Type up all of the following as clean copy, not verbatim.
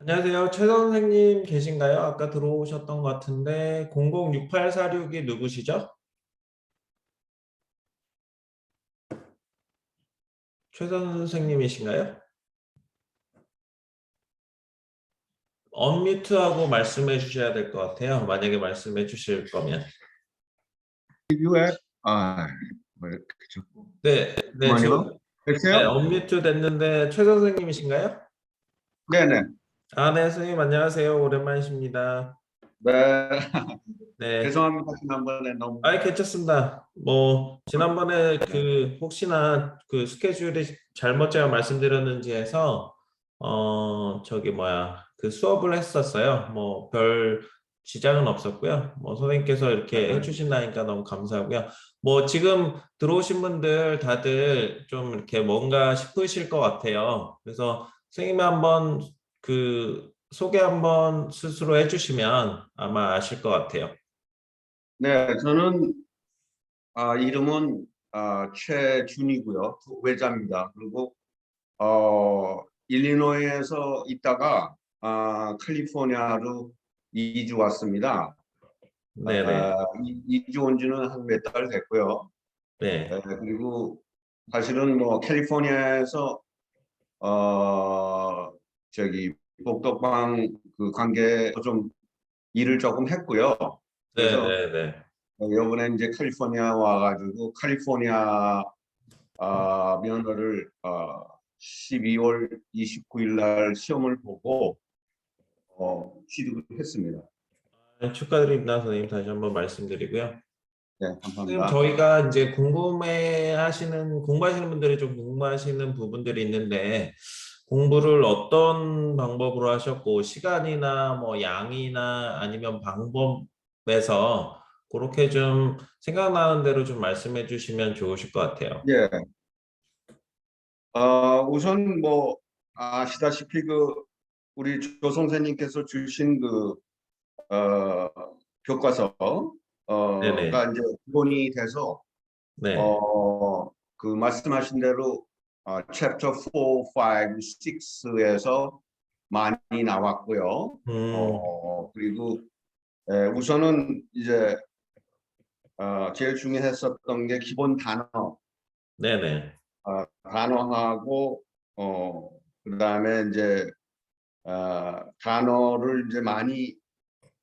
안녕하세요. 최 선생님 계신가요? 아까 들어오셨던 것 같은데 006846이 누구시죠? 최 선생님이신가요? 언뮤트하고 말씀해 주셔야 될 것 같아요. 만약에 말씀해 주실 거면. 리뷰에 뭐 그죠. 네, 네, 잠깐만요. 네, 됐어요? 언뮤트 됐는데 최 선생님이신가요? 네네. 아, 네, 선생님 안녕하세요. 오랜만이십니다. 네. 네, 죄송합니다. 지난번에 너무. 아이 괜찮습니다. 뭐 지난번에 그 혹시나 그 스케줄이 잘못 제가 말씀드렸는지 해서 저기 뭐야 그 수업을 했었어요. 뭐 별 지장은 없었고요. 뭐 선생님께서 이렇게 해주신다니까 너무 감사하고요. 뭐 지금 들어오신 분들 다들 좀 이렇게 뭔가 싶으실 것 같아요. 그래서 선생님이 한번 그 소개 한번 스스로 해주시면 아마 아실 것 같아요. 네, 저는 이름은 최준이고요. 외자입니다. 그리고 일리노이에서 있다가 캘리포니아로 이주 왔습니다. 네네. 이주 온 지는 한 몇 달 됐고요. 네. 그리고 사실은 뭐 캘리포니아에서 어, 저기 복덕방 그 관계 좀 일을 조금 했고요. 그래서 네네네. 이번에 이제 캘리포니아 와가지고 캘리포니아 면허를 12월 29일 날 시험을 보고 취득을 했습니다. 네, 축하드립니다, 선생님. 다시 한번 말씀드리고요. 네, 선생님, 감사합니다. 저희가 이제 공부하시는 분들이 좀 궁금하시는 부분들이 있는데, 공부를 어떤 방법으로 하셨고, 시간이나 뭐 양이나 아니면 방법에서 그렇게 좀 생각나는 대로 좀 말씀해 주시면 좋으실 것 같아요. 예, 우선 뭐 아시다시피 그 우리 조 선생님께서 주신 그 어, 네네. 교과서가 이제 기본이 돼서 네. 그 말씀하신 대로 챕터 4, 5, 6에서 많이 나왔고요. 음, 그리고 우선은 이제 제일 중요했었던 게 기본 단어, 네네. 단어하고 그다음에 이제 단어를 이제 많이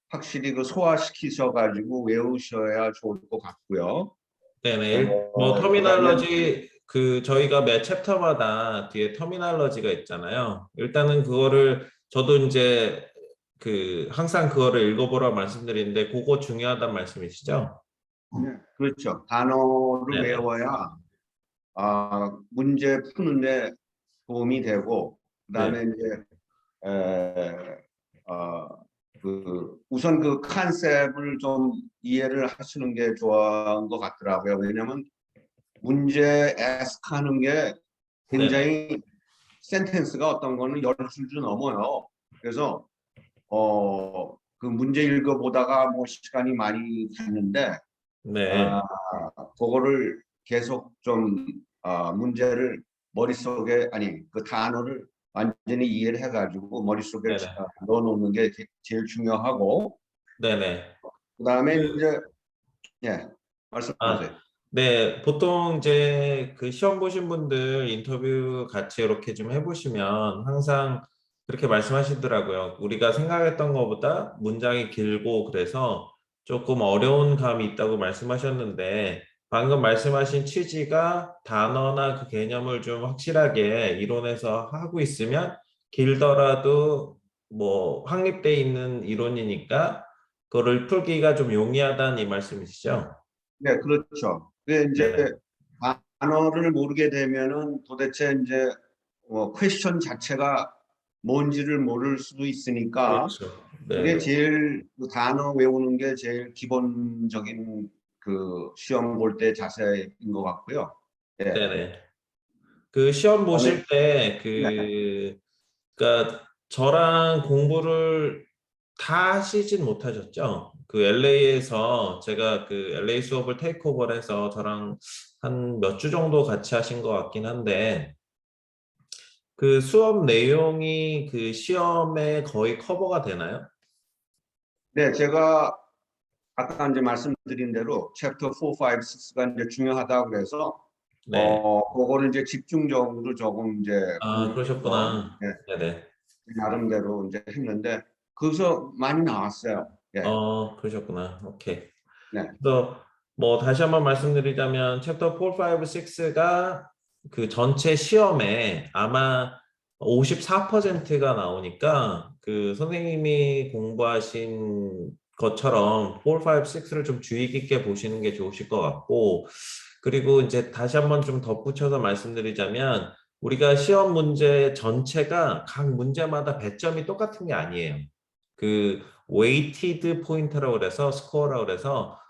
확실히 그 소화시키셔가지고 외우셔야 좋을 것 같고요. 네네. 뭐 그다음에 터미널러지 그 저희가 매 챕터마다 뒤에 터미널러지가 있잖아요. 일단은 그거를 저도 이제 그 항상 그거를 읽어보라 말씀드리는데 그거 중요하단 말씀이시죠? 그렇죠. 단어를 네네. 외워야 문제 푸는데 도움이 되고 네. 그다음에 이제 에, 어, 우선 그 컨셉을 좀 이해를 하시는 게 좋은 것 같더라고요. 왜냐하면 문제 애석하는 게 네네. 굉장히 센텐스가 어떤 거는 10줄도 넘어요. 그래서 그 문제 읽어보다가 뭐 시간이 많이 갔는데 아, 네. 그거를 계속 좀 문제를 머릿속에 아니 그 단어를 완전히 이해를 해가지고 머릿속에 네네. 넣어놓는 게 제일 중요하고 네네. 그다음에 그, 이제 예 아, 말씀하세요. 네. 보통 이제 그 시험 보신 분들 인터뷰 같이 이렇게 좀 해보시면 항상 그렇게 말씀하시더라고요. 우리가 생각했던 것보다 문장이 길고 그래서 조금 어려운 감이 있다고 말씀하셨는데 방금 말씀하신 취지가 단어나 그 개념을 좀 확실하게 이론에서 하고 있으면 길더라도 뭐 확립돼 있는 이론이니까 그거를 풀기가 좀 용이하다는 이 말씀이시죠? 네 그렇죠. 근데 이제 네네. 단어를 모르게 되면은 도대체 이제 퀘스천 자체가 뭔지를 모를 수도 있으니까 그렇죠. 그게 네네. 제일 그 단어 외우는 게 제일 기본적인 그 시험 볼 때 자세인 것 같고요. 예. 네네. 그 시험 그다음에 보실 때 네. 그러니까 저랑 공부를 다 하시진 못하셨죠? 그 LA에서 제가 그 LA 수업을 테이크오버를 해서 저랑 한 몇 주 정도 같이 하신 것 같긴 한데 그 수업 내용이 그 시험에 거의 커버가 되나요? 네, 제가 아까 이제 말씀드린 대로 챕터 4, 5, 6가 이제 중요하다고 그래서 네. 그거를 이제 집중적으로 조금 이제 아, 공부해서 그러셨구나. 예, 네네. 나름대로 이제 했는데 거기서 많이 나왔어요. 예, 그러셨구나. 오케이. 네, 그래서 뭐 다시 한번 말씀드리자면 챕터 4, 5, 6가 그 전체 시험에 아마 54%가 나오니까 그 선생님이 공부하신 것처럼 4, 5, 6를 좀 주의 깊게 보시는 게 좋으실 것 같고, 그리고 이제 다시 한번 좀 덧붙여서 말씀드리자면 우리가 시험 문제 전체가 각 문제마다 배점이 똑같은 게 아니에요. 그 웨이티드 포인트라고 그래서 스코어라고 그래서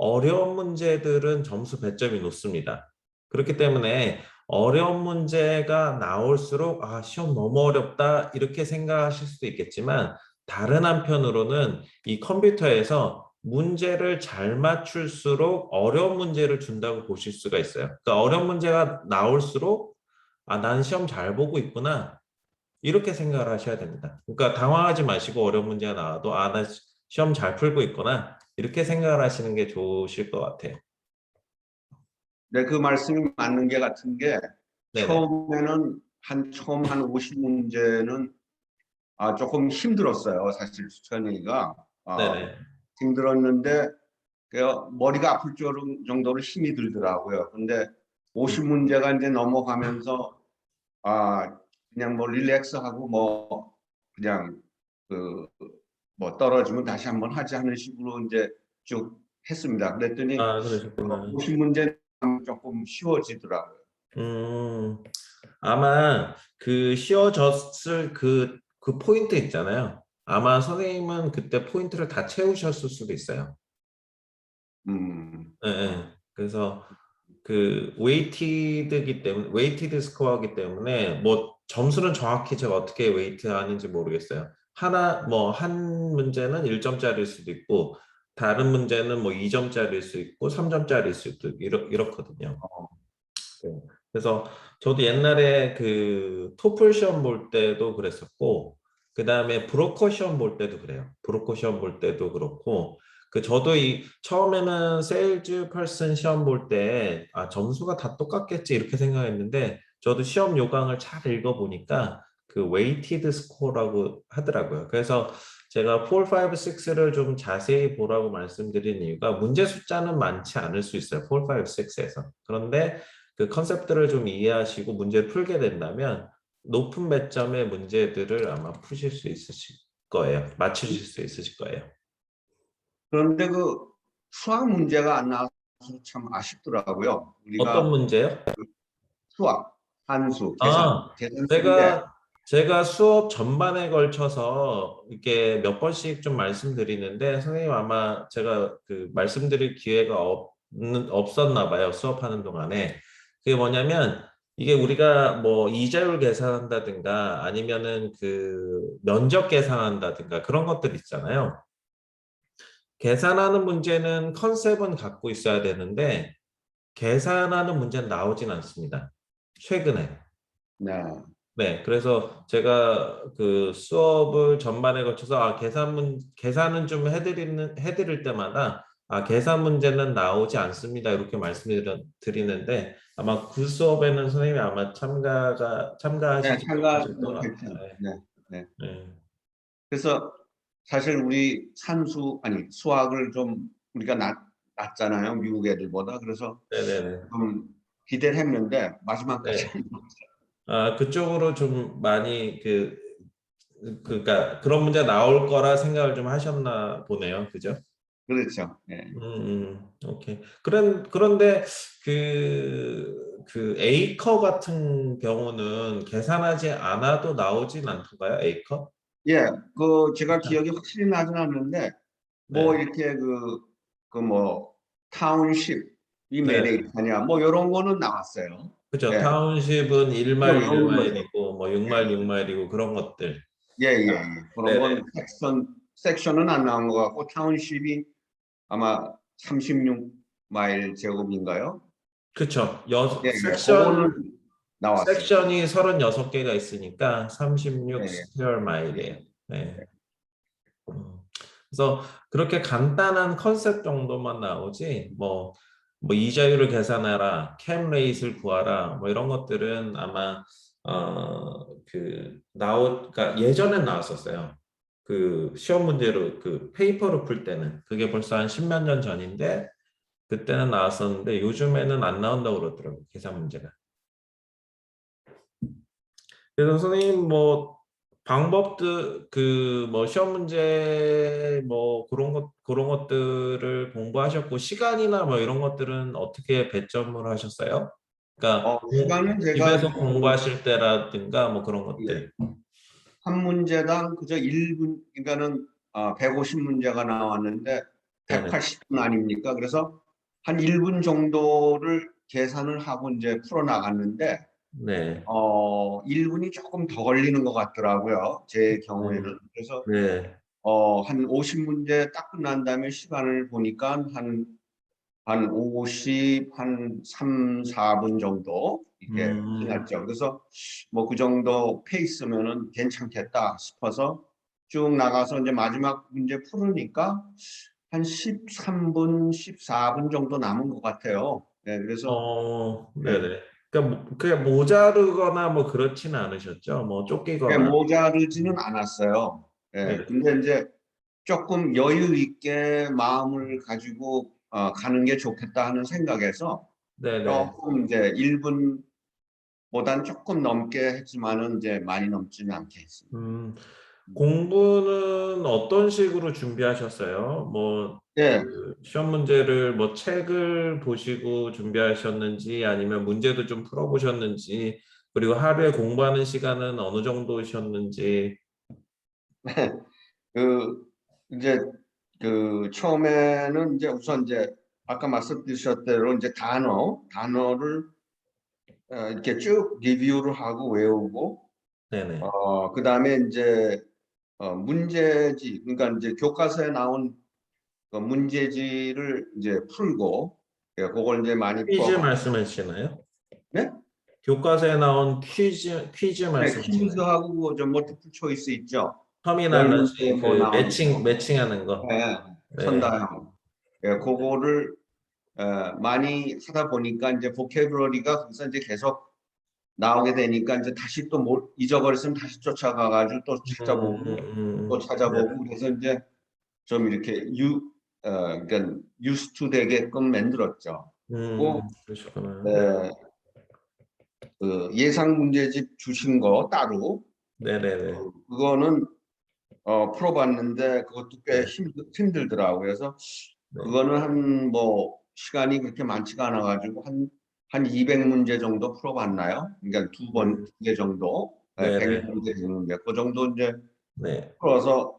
어려운 문제들은 점수 배점이 높습니다. 그렇기 때문에 어려운 문제가 나올수록 아, 시험 너무 어렵다 이렇게 생각하실 수도 있겠지만 다른 한편으로는 이 컴퓨터에서 문제를 잘 맞출수록 어려운 문제를 준다고 보실 수가 있어요. 그러니까 어려운 문제가 나올수록 아, 난 시험 잘 보고 있구나. 이렇게 생각을 하셔야 됩니다. 그러니까 당황하지 마시고 어려운 문제가 나와도 아, 나 시험 잘 풀고 있구나. 이렇게 생각을 하시는 게 좋으실 것 같아요. 네, 그 말씀이 맞는 게 같은 게 네네. 처음 한 50문제는 조금 힘들었어요. 사실 수천이가 네네. 힘들었는데 그 머리가 아플 정도로 힘이 들더라고요. 근데 음, 50문제가 이제 넘어가면서 그냥 뭐 릴렉스하고 뭐 그냥 그 뭐 떨어지면 다시 한번 하지 하는 식으로 이제 쭉 했습니다. 그랬더니 아, 그러셨구나. 50문제는 조금 쉬워지더라고요. 음, 아마 그 쉬워졌을 그 포인트 있잖아요. 아마 선생님은 그때 포인트를 다 채우셨을 수도 있어요. 예, 예. 어, 그래서 그 웨이티드 스코어이기 때문에 뭐 점수는 정확히 제가 어떻게 웨이트 하는지 모르겠어요. 한 문제는 1점짜리일 수도 있고 다른 문제는 뭐 2점짜리일 수 있고 3점짜리일 수도 있고 이렇거든요. 어, 네. 그래서 저도 옛날에 그 토플 시험 볼 때도 그랬었고, 그 다음에 브로커 시험 볼 때도 그래요. 브로커 시험 볼 때도 그렇고, 저도 처음에는 세일즈 펄슨 시험 볼 때, 아, 점수가 다 똑같겠지, 이렇게 생각했는데, 저도 시험 요강을 잘 읽어보니까, 그 웨이티드 스코어라고 하더라고요. 그래서 제가 4, 5, 6를 좀 자세히 보라고 말씀드린 이유가 문제 숫자는 많지 않을 수 있어요. 4, 5, 6에서. 그런데 그 컨셉들을 좀 이해하시고 문제를 풀게 된다면 높은 배점의 문제들을 아마 푸실 수 있으실 거예요. 맞추실 수 있으실 거예요. 그런데 그 수학 문제가 안 나와서 참 아쉽더라고요. 어떤 우리가 문제요? 수학, 한수, 아, 계산식인데 제가 수업 전반에 걸쳐서 이렇게 몇 번씩 좀 말씀드리는데 선생님 아마 제가 그 말씀드릴 기회가 없었나 봐요. 수업하는 동안에. 그게 뭐냐면 이게 우리가 뭐 이자율 계산한다든가 아니면은 그 면적 계산한다든가 그런 것들 있잖아요. 계산하는 문제는 컨셉은 갖고 있어야 되는데 계산하는 문제는 나오진 않습니다. 최근에. 네. 네, 그래서 제가 그 수업을 전반에 걸쳐서 계산은 좀 해드릴 때마다 계산 문제는 나오지 않습니다. 이렇게 말씀드리는데 아마 그 수업에는 선생님이 아마 네, 참가하시지 참가 못하셨던 것 못했죠. 같아요. 네, 네. 네, 그래서 사실 우리 수학을 좀 우리가 낮잖아요. 미국 애들보다. 그래서 네, 네, 네. 좀 기대를 했는데 마지막까지 네. 그쪽으로 좀 많이 그러니까 그런 문제 나올 거라 생각을 좀 하셨나 보네요. 그죠? 그렇죠. 네. 오케이. 그런데 에이커 같은 경우는 계산하지 않아도 나오진 않던가요? 에이커? 예, 그 제가 기억이 확실히 나진 않는데 뭐 네. 이렇게 그 뭐 타운십이 몇 네. 에이카냐 뭐 이런 거는 나왔어요. 그죠. 예, 타운십은 1마일 외우는 거죠. 1마일이고, 뭐 6마일 6마일이고, 그런 것들. 예, 예, 예. 그런 네네. 건 섹션은 안 나온 것 같고 타운십이 아마 36마일 제곱인가요? 그쵸. 예, 예. 섹션, 그거는 나왔어요. 섹션이 36개가 있으니까 36 예, 스퀘어 예, 마일이에요. 예. 네. 음. 그래서 그렇게 간단한 컨셉 정도만 나오지 뭐 이자율을 계산해라, 캠 레이트를 구하라, 뭐 이런 것들은 아마 그러니까 예전엔 나왔었어요. 그 시험 문제로 그 페이퍼로 풀 때는 그게 벌써 한 십몇 년 전인데 그때는 나왔었는데 요즘에는 안 나온다고 그러더라고요. 계산 문제가. 그래서 선생님 뭐 방법들 그 뭐 시험 문제 뭐 그런 것들을 공부하셨고 시간이나 뭐 이런 것들은 어떻게 배점을 하셨어요? 그러니까 시간은 제가 집에서 공부하실 때라든가 뭐 그런 예, 것들. 한 문제당 그저 1분, 그러니까는 150문제가 나왔는데 네네. 180분 아닙니까? 그래서 한 1분 정도를 계산을 하고 이제 풀어 나갔는데 네. 1분이 조금 더 걸리는 것 같더라고요. 제 음, 경우에는. 그래서 네. 한 50문제 딱 끝난 다음에 시간을 보니까 한 50, 한 3, 4분 정도 이렇게 음, 지났죠. 그래서 뭐 그 정도 페이스면은 괜찮겠다 싶어서 쭉 나가서 이제 마지막 문제 풀으니까 한 13분, 14분 정도 남은 것 같아요. 네, 그래서 예, 네네. 그러니까 그냥 모자르거나 뭐 그렇지는 않으셨죠? 뭐 쫓기거나. 모자르지는 않았어요. 네. 예, 근데 이제 조금 여유 있게 마음을 가지고 가는 게 좋겠다 하는 생각에서 네네. 조금 이제 1분보단 조금 넘게 했지만은 이제 많이 넘지는 않게 했습니다. 음, 공부는 어떤 식으로 준비하셨어요? 뭐, 예, 그 시험 문제를 뭐 책을 보시고 준비하셨는지 아니면 문제도 좀 풀어보셨는지 그리고 하루에 공부하는 시간은 어느 정도셨는지. 그 이제 그 처음에는 이제 우선 이제 아까 말씀드렸던 대로 이제 단어를 이렇게 쭉 리뷰를 하고 외우고 네네. 그다음에 이제 문제지, 그러니까 이제 교과서에 나온 그 문제지를 이제 풀고, 예, 그걸 이제 많이 퀴즈 풀어가. 말씀하시나요? 네? 교과서에 나온 퀴즈 네, 말씀하시나요? 퀴즈하고 그저 멀티플 초이스 있죠. 열 문제 터미널러지 뭐 그 나오는 거. 매칭하는 거. 네, 네. 선다형. 예, 그거를 많이 하다 보니까 이제 보캐브러리가 거기서 이제 계속 나오게 되니까 이제 다시 또 뭘 잊어버렸으면 다시 쫓아가가지고 또 찾아보고 또 네. 찾아보고 그래서 이제 좀 이렇게 그러니까 유스투 되게끔 만들었죠. 그리고 그러시구나. 네. 네, 그 예상 문제집 주신 거 따로 네네네. 그거는 풀어봤는데 그것도 꽤 네. 힘들더라고요. 그래서 네. 그거는 한 뭐 시간이 그렇게 많지가 않아가지고 한 200문제 정도 풀어봤나요? 그러니까 두 개 정도, 네네. 100문제 되는데 그 정도 이제 네. 풀어서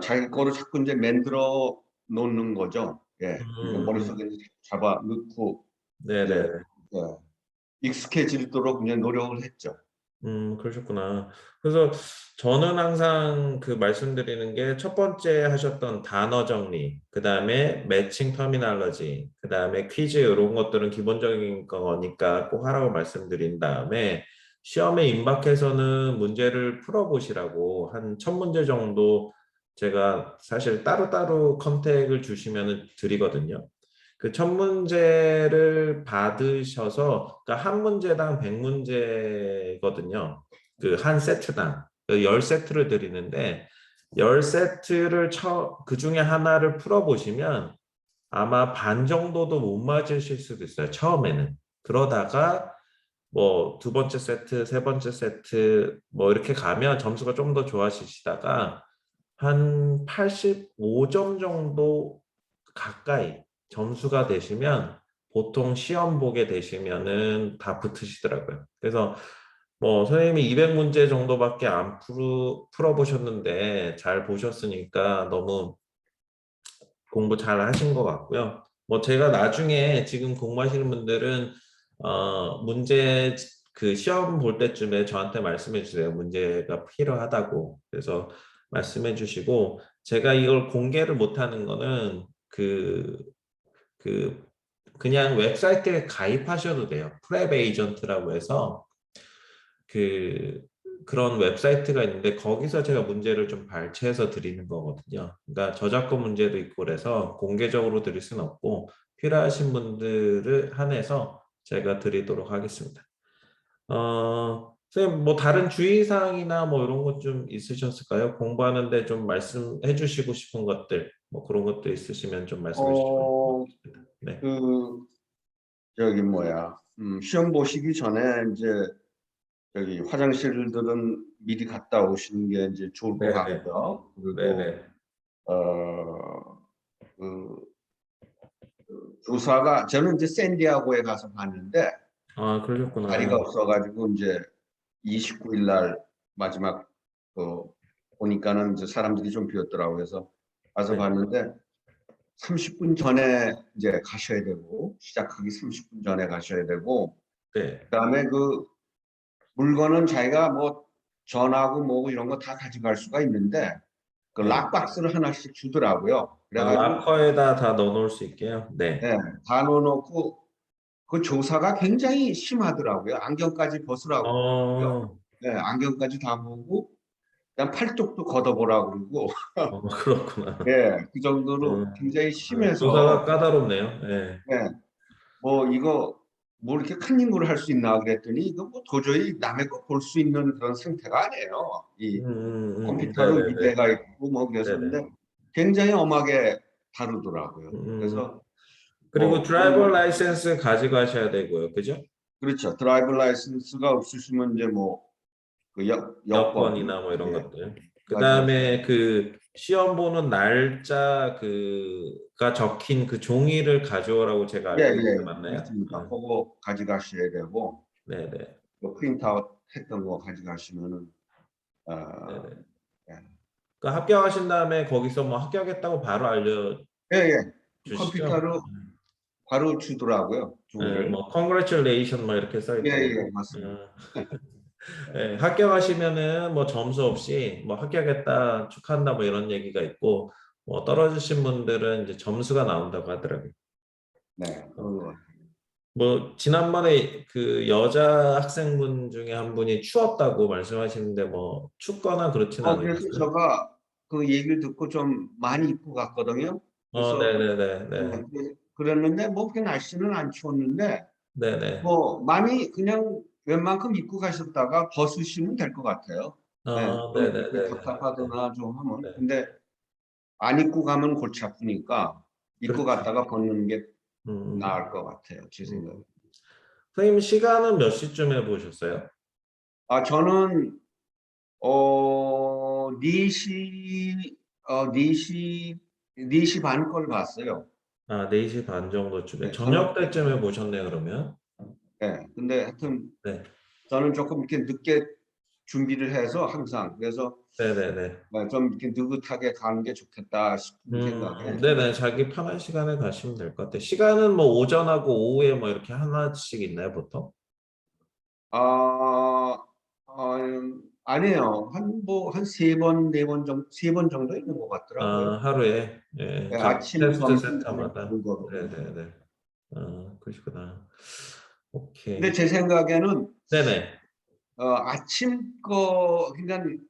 자기 거를 자꾸 이제 만들어 놓는 거죠. 예, 그러니까 음, 머릿속에 이제 잡아 넣고 이제 네네. 예, 익숙해지도록 그냥 노력을 했죠. 그러셨구나. 그래서 저는 항상 그 말씀드리는 게 첫 번째 하셨던 단어 정리, 그 다음에 매칭 터미널러지, 그 다음에 퀴즈 이런 것들은 기본적인 거니까 꼭 하라고 말씀드린 다음에 시험에 임박해서는 문제를 풀어보시라고 한 1000문제 정도 제가 사실 따로따로 컨택을 주시면 드리거든요. 그 첫 문제를 받으셔서 그러니까 한 문제당 100문제거든요. 그 한 세트당 10세트를 드리는데 10세트를 그 중에 하나를 풀어보시면 아마 반 정도도 못 맞으실 수도 있어요. 처음에는. 그러다가 뭐 두 번째 세트, 세 번째 세트 뭐 이렇게 가면 점수가 좀 더 좋아지시다가 한 85점 정도 가까이 점수가 되시면 보통 시험 보게 되시면은 다 붙으시더라고요. 그래서 뭐 선생님이 200문제 정도밖에 안 풀어보셨는데 잘 보셨으니까 너무 공부 잘 하신 것 같고요. 뭐 제가 나중에 지금 공부하시는 분들은 문제 그 시험 볼 때쯤에 저한테 말씀해 주세요. 문제가 필요하다고. 그래서 말씀해 주시고 제가 이걸 공개를 못 하는 거는 그 그냥 웹사이트에 가입하셔도 돼요. 프랩 에이전트라고 해서 그런 웹사이트가 있는데 거기서 제가 문제를 좀 발췌해서 드리는 거거든요. 그러니까 저작권 문제도 있고 그래서 공개적으로 드릴 수는 없고 필요하신 분들을 한해서 제가 드리도록 하겠습니다. 선생님 뭐 다른 주의사항이나 뭐 이런 것 좀 있으셨을까요? 공부하는데 좀 말씀해 주시고 싶은 것들 뭐 그런 것도 있으시면 좀 말씀해 주시면 어, 고맙겠습니다. 네. 그 저기 뭐야, 시험 보시기 전에 이제 저기 화장실들은 미리 갔다 오시는 게 이제 좋을 것 네네. 같고요. 그리고 네네. 어, 그 조사가 저는 이제 샌디아고에 가서 봤는데 아, 그러셨구나. 자리가 없어가지고 이제 29일 날 마지막 그 보니까는 이제 사람들이 좀 비었더라고요. 그래서 가서 네. 봤는데 30분 전에 이제 가셔야 되고 시작하기 30분 전에 가셔야 되고 네. 그다음에 그 물건은 자기가 뭐 전화고 뭐고 이런 거 다 가져갈 수가 있는데 그 네. 락박스를 하나씩 주더라고요. 아, 그래가지고 락커에다 다 넣어놓을 수 있게요? 네. 예, 다 넣어놓고 그 조사가 굉장히 심하더라고요. 안경까지 벗으라고 그러고요. 어, 예, 안경까지 다 보고 그냥 팔뚝도 걷어보라고 그러고 그렇구나. 예, 그 정도로 음, 굉장히 조사가 심해서 까다롭네요. 네. 예, 뭐 이거 뭐 이렇게 큰 인구를 할 수 있나 그랬더니 이거 뭐 도저히 남의 거 볼 수 있는 그런 상태가 아니에요. 이 컴퓨터는 네네네. 미대가 있고 뭐 그래서 네네. 근데 굉장히 엄하게 다루더라고요. 음, 그래서 그리고 뭐 드라이버 그런 라이센스 가져가셔야 되고요. 그죠? 그렇죠. 드라이브 라이센스가 없으시면 이제 뭐그 여권 여권이나 뭐 이런 예, 것들. 그 가져가시면 다음에 그 시험 보는 날짜 그가 적힌 그 종이를 가져오라고 제가 예, 알고 있는데 예, 맞나요? 그렇습니다. 그거 가져가셔야 되고 네네. 뭐 프린트아웃 했던 거 가져가시면은 어, 네네. 예, 그 합격하신 다음에 거기서 뭐 합격했다고 바로 예, 예. 알려주시죠? 컴퓨터로 바로 주더라고요. 네, 종이를. 뭐 congratulation 뭐 이렇게 써 예, 있더라고요. 예, 맞습니다. 네, 합격하시면은 뭐 점수 없이 뭐 합격했다 축하한다 뭐 이런 얘기가 있고 뭐 떨어지신 분들은 이제 점수가 나온다고 하더라고요. 네, 어, 그런 것 같아요. 뭐 지난번에 그 여자 학생분 중에 한 분이 추웠다고 말씀하시는데 뭐 춥거나 그렇진 그래서 않으셨어요? 제가 그 얘기를 듣고 좀 많이 입고 갔거든요. 그래서 네네네, 네, 네, 그랬는데 뭐 그렇게 날씨는 안 추웠는데 네네. 뭐 많이 그냥 웬만큼 입고 가셨다가 벗으시면 될 것 같아요. 네, 좀 이렇게 네네네, 답답하거나 좀 하면. 네, 근데 안 입고 가면 골치 아프니까 입고 그렇죠. 갔다가 벗는 게 음, 나을 것 같아요. 제 생각에. 음. 선생님 시간은 몇 시쯤에 보셨어요? 저는 4시 4시 반 걸 봤어요. 아, 4시 반 정도쯤에 네, 저는 저녁 때쯤에 보셨네요, 그러면. 네, 근데 하여튼 네. 저는 조금 이렇게 늦게 준비를 해서 항상 그래서 네네네. 좀 이렇게 느긋하게 가는 게 좋겠다 싶은 생각에 네네. 자기 편한 시간에 가시면 될 것 같아요. 시간은 뭐 오전하고 오후에 뭐 이렇게 하나씩 있나요, 보통? 아, 아니에요. 한 세 번, 네 번 정도, 세 번 정도 있는 것 같더라고요. 아, 하루에. 예, 네, 각 아침, 테스트 점심, 저녁 센터마다. 그거. 네네네. 그러시구나. 근데 오케이. 제 생각에는 네네. 아침 거 그러니까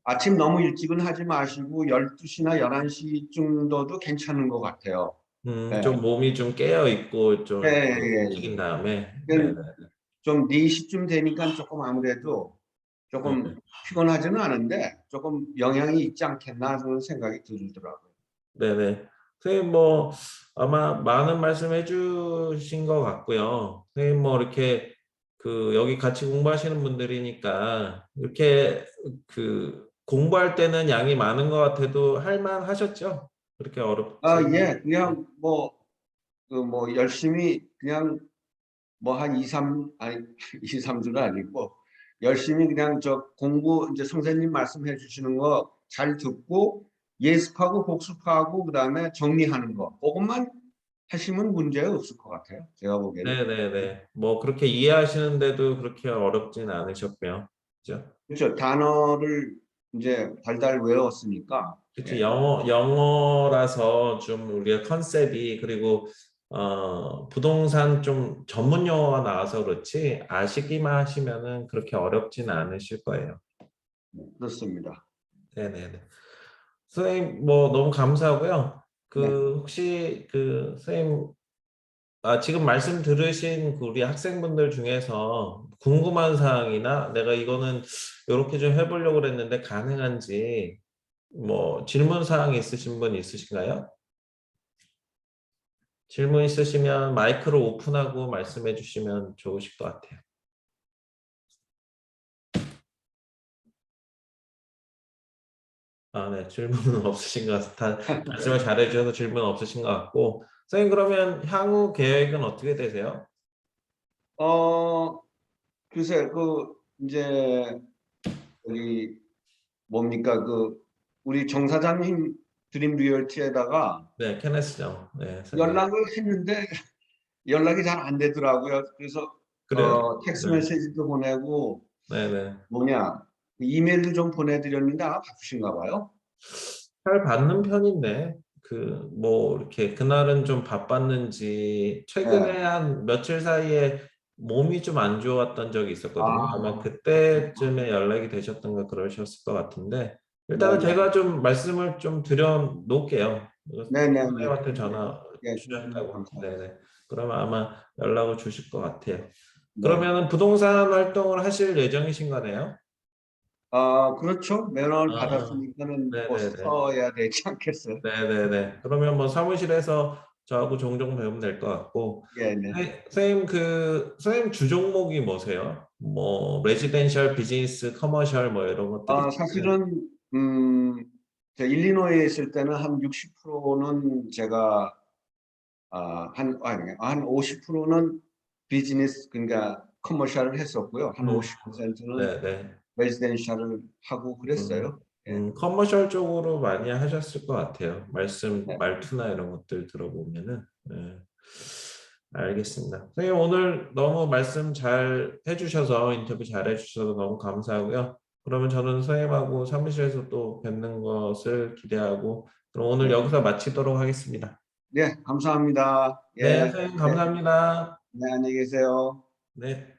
아침 너무 일찍은 하지 마시고 12시나 11시 정도도 괜찮은 것 같아요. 네. 좀 몸이 좀 깨어 있고 좀 예, 이렇게 예, 움직인 예. 다음에. 네네. 그러니까 좀 4시쯤 되니까 조금 아무래도 조금 네. 피곤하지는 않은데 조금 영향이 있지 않겠나 하는 생각이 들더라고요. 네네. 선생님 뭐 아마 많은 말씀 해주신 것 같고요. 선생님 뭐 이렇게 그 여기 같이 공부하시는 분들이니까 이렇게 그 공부할 때는 양이 많은 것 같아도 할만 하셨죠? 그렇게 어렵지. 예, 그냥 열심히 그냥 뭐 한 2, 3, 아니 2, 3주는 아니고 열심히 그냥 저 공부 이제 선생님 말씀해 주시는 거 잘 듣고 예습하고 복습하고 그다음에 정리하는 거 그것만 하시면 문제 없을 것 같아요. 제가 보기에는. 네네네. 뭐 그렇게 이해하시는데도 그렇게 어렵진 않으셨고요. 그죠? 그렇죠. 단어를 이제 달달 외웠으니까. 그치, 예. 영어라서 좀 우리가 컨셉이 그리고 부동산 좀 전문 용어가 나와서 그렇지 아시기만 하시면은 그렇게 어렵진 않으실 거예요. 그렇습니다. 네네네. 선생님 뭐 너무 감사하고요. 네. 그 혹시 그 선생님 지금 말씀 들으신 그 우리 학생분들 중에서 궁금한 사항이나 내가 이거는 이렇게 좀 해보려고 그랬는데 가능한지 뭐 질문 사항 있으신 분 있으신가요? 질문 있으시면 마이크를 오픈하고 말씀해 주시면 좋으실 것 같아요. 네, 질문은 없으신 것 같아. 말씀을 잘해 주셔서 질문 없으신 것 같고, 선생님 그러면 향후 계획은 어떻게 되세요? 어, 글쎄, 그, 이제, 우리, 뭡니까, 그, 우리 정 사장님 드림 리얼티에다가 네, 케네스죠. 네, 선생님. 연락을 했는데 연락이 잘 안 되더라고요. 그래서, 그래요? 텍스트 네, 메시지도 보내고, 네, 네. 뭐냐, 이메일도 좀 보내드렸는데, 바쁘신가 봐요. 잘 받는 편인데, 뭐, 이렇게, 그날은 좀 바빴는지, 최근에 네. 한 며칠 사이에 몸이 좀 안 좋았던 적이 있었거든요. 아마 그렇구나. 그때쯤에 연락이 되셨던가 그러셨을 것 같은데, 일단은 네네. 제가 좀 말씀을 좀 드려 놓을게요. 네네네. 선생님한테 전화 예, 주셨다고. 감사합니다. 네네. 그러면 아마 연락을 주실 것 같아요. 네. 그러면은 부동산 활동을 하실 예정이신 거네요? 그렇죠. 면허를 아, 받았으니까는 뭐 네네네. 써야 되지 않겠어요? 네네네. 그러면 뭐 사무실에서 저하고 종종 배우면 될 것 같고, 예, 네. 선생님 선생님 주 종목이 뭐세요? 뭐 레지덴셜, 비즈니스, 커머셜 뭐 이런 것들이 있어요? 사실은, 저 일리노이에 있을 때는 한 60%는 제가, 한 50%는 비즈니스, 그러니까 커머셜을 했었고요. 한 음, 50%는 네네. 레지덴셜을 하고 그랬어요. 예. 커머셜 쪽으로 많이 하셨을 것 같아요. 네. 말투나 이런 것들 들어보면은. 네. 알겠습니다. 선생님 오늘 너무 말씀 잘 해주셔서 인터뷰 잘 해주셔서 너무 감사하고요. 그러면 저는 선생님하고 사무실에서 또 뵙는 것을 기대하고 그럼 오늘 네. 여기서 마치도록 하겠습니다. 네, 감사합니다. 네, 예. 선생님 네, 감사합니다. 네, 안녕히 계세요. 네.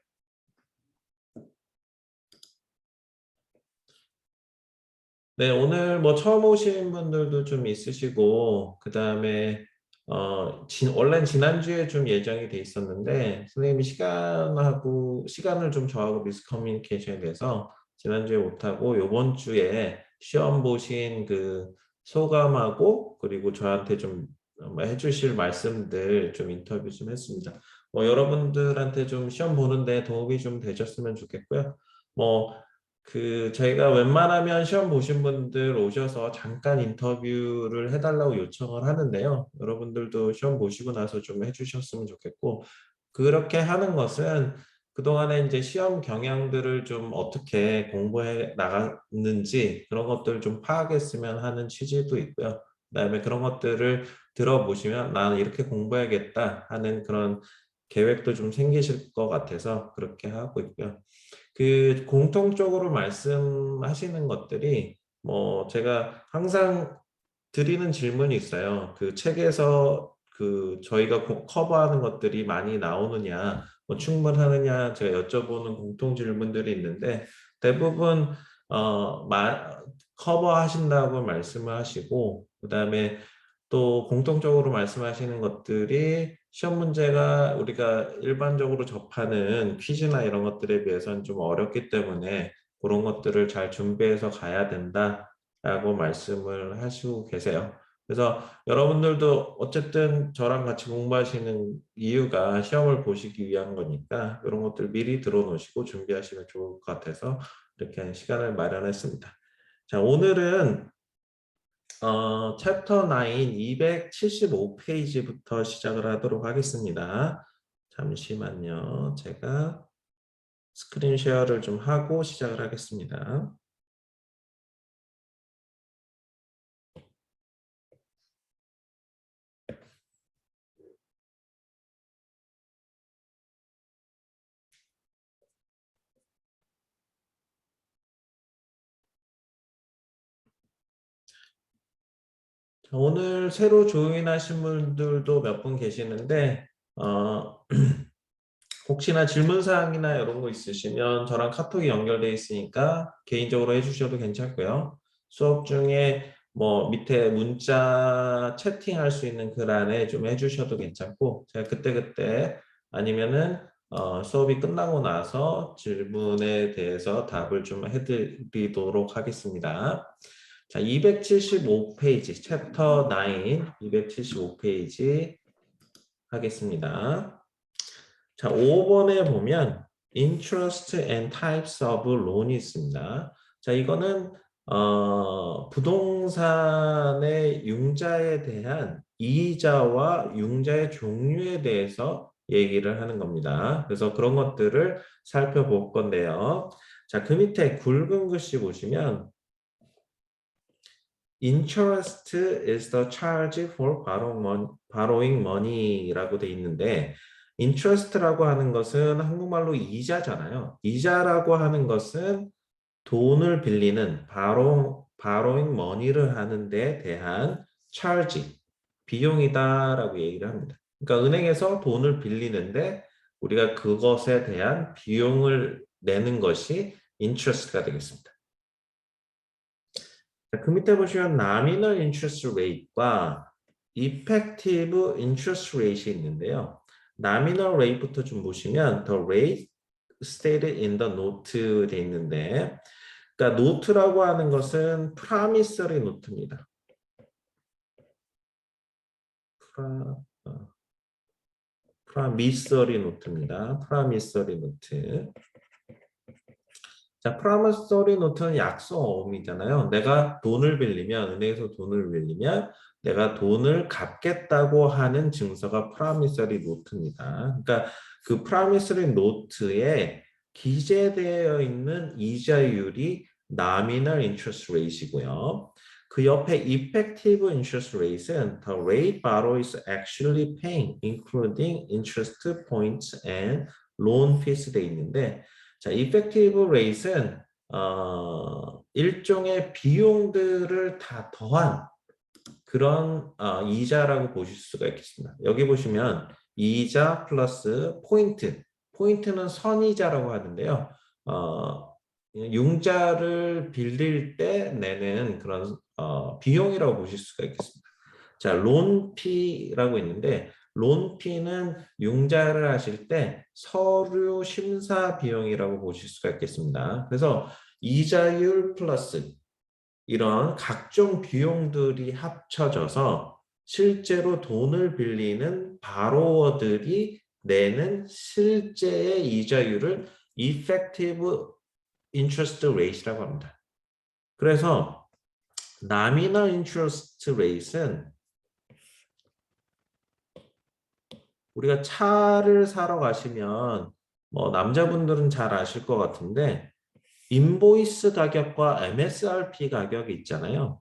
네, 오늘 뭐 처음 오신 분들도 좀 있으시고, 그 다음에, 원래는 지난주에 좀 예정이 돼 있었는데, 선생님이 시간을 좀 저하고 미스커뮤니케이션에 대해서 지난주에 못하고, 요번 주에 시험 보신 그 소감하고, 그리고 저한테 좀 해주실 말씀들 좀 인터뷰 좀 했습니다. 뭐 여러분들한테 좀 시험 보는데 도움이 좀 되셨으면 좋겠고요. 뭐, 저희가 웬만하면 시험 보신 분들 오셔서 잠깐 인터뷰를 해달라고 요청을 하는데요. 여러분들도 시험 보시고 나서 좀 해주셨으면 좋겠고, 그렇게 하는 것은 그동안에 이제 시험 경향들을 좀 어떻게 공부해 나갔는지 그런 것들을 좀 파악했으면 하는 취지도 있고요. 그다음에 그런 것들을 들어보시면 나는 이렇게 공부해야겠다 하는 그런 계획도 좀 생기실 것 같아서 그렇게 하고 있고요. 공통적으로 말씀하시는 것들이 뭐 제가 항상 드리는 질문이 있어요. 그 책에서 저희가 커버하는 것들이 많이 나오느냐, 뭐 충분하느냐 제가 여쭤보는 공통 질문들이 있는데 대부분 커버하신다고 말씀을 하시고 그다음에 또 공통적으로 말씀하시는 것들이 시험 문제가 우리가 일반적으로 접하는 퀴즈나 이런 것들에 비해서는 좀 어렵기 때문에 그런 것들을 잘 준비해서 가야 된다라고 말씀을 하시고 계세요. 그래서 여러분들도 어쨌든 저랑 같이 공부하시는 이유가 시험을 보시기 위한 거니까 이런 것들 미리 들어놓으시고 준비하시면 좋을 것 같아서 이렇게 시간을 마련했습니다. 자, 오늘은 챕터 9 275페이지부터 시작을 하도록 하겠습니다. 잠시만요. 제가 스크린 쉐어를 좀 하고 시작을 하겠습니다. 오늘 새로 조인하신 분들도 몇 분 계시는데 혹시나 질문사항이나 이런 거 있으시면 저랑 카톡이 연결돼 있으니까 개인적으로 해주셔도 괜찮고요. 수업 중에 뭐 밑에 문자 채팅할 수 있는 글 안에 좀 해주셔도 괜찮고 제가 그때그때 아니면은 수업이 끝나고 나서 질문에 대해서 답을 좀 해드리도록 하겠습니다. 자, 275페이지, 챕터 9, 275페이지 하겠습니다. 자, 5번에 보면 interest and types of loan이 있습니다. 자, 이거는 부동산의 융자에 대한 이자와 융자의 종류에 대해서 얘기를 하는 겁니다. 그래서 그런 것들을 살펴볼 건데요. 자, 그 밑에 굵은 글씨 보시면 interest is the charge for borrowing money라고 돼 있는데 interest라고 하는 것은 한국말로 이자잖아요. 이자라고 하는 것은 돈을 빌리는 borrowing money를 하는 데 대한 charge, 비용이다라고 얘기를 합니다. 그러니까 은행에서 돈을 빌리는데 우리가 그것에 대한 비용을 내는 것이 interest가 되겠습니다. 자, 그 밑에 보시면 nominal interest rate과 effective interest rate이 있는데요. nominal rate부터 좀 보시면 the rate stated in the note 돼 있는데 그러니까 노트라고 하는 것은 promissory note입니다. promissory note입니다. promissory note. 자, promissory note는 약속어음이잖아요. 내가 돈을 빌리면, 은행에서 돈을 빌리면 내가 돈을 갚겠다고 하는 증서가 promissory note입니다. 그러니까 그 promissory note에 기재되어 있는 이자율이 nominal interest rate이고요. 그 옆에 effective interest rate은 the rate borrower is actually paying, including interest points and loan fees 돼 있는데 자, effective rate은 일종의 비용들을 다 더한 그런 이자라고 보실 수가 있겠습니다. 여기 보시면 이자 플러스 포인트, 포인트는 선이자라고 하는데요. 융자를 빌릴 때 내는 그런 비용이라고 보실 수가 있겠습니다. 자, 론피라고 있는데 론피는 융자를 하실 때 서류 심사 비용이라고 보실 수가 있겠습니다. 그래서 이자율 플러스 이런 각종 비용들이 합쳐져서 실제로 돈을 빌리는 바로워들이 내는 실제의 이자율을 effective interest rate라고 합니다. 그래서 nominal interest rate은 우리가 차를 사러 가시면 뭐 남자분들은 잘 아실 것 같은데 인보이스 가격과 MSRP 가격이 있잖아요.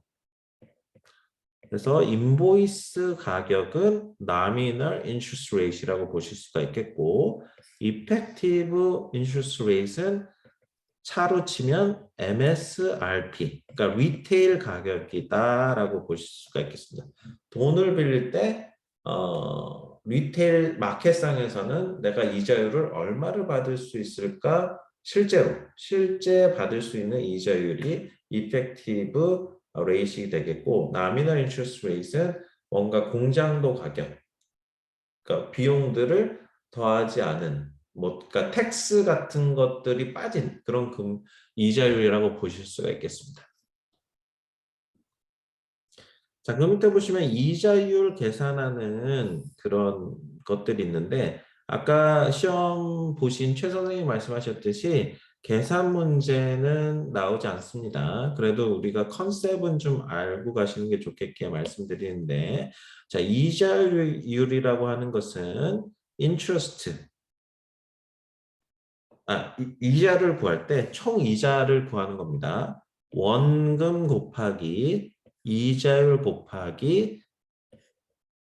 그래서 인보이스 가격은 nominal interest rate이라고 보실 수가 있겠고 effective interest rate은 차로 치면 MSRP, 그러니까 리테일 가격이다라고 보실 수가 있겠습니다. 돈을 빌릴 때 리테일 마켓상에서는 내가 이자율을 얼마를 받을 수 있을까? 실제 받을 수 있는 이자율이 effective rate이 되겠고 nominal interest rate은 뭔가 공장도 가격, 그러니까 비용들을 더하지 않은 그러니까 텍스 같은 것들이 빠진 그런 이자율이라고 보실 수가 있겠습니다. 자, 그 밑에 보시면 이자율 계산하는 그런 것들이 있는데 아까 시험 보신 최 선생님이 말씀하셨듯이 계산 문제는 나오지 않습니다. 그래도 우리가 컨셉은 좀 알고 가시는 게 좋겠게 말씀드리는데 자, 이자율이라고 하는 것은 interest, 이자를 구할 때 총 이자를 구하는 겁니다. 원금 곱하기 이자율 곱하기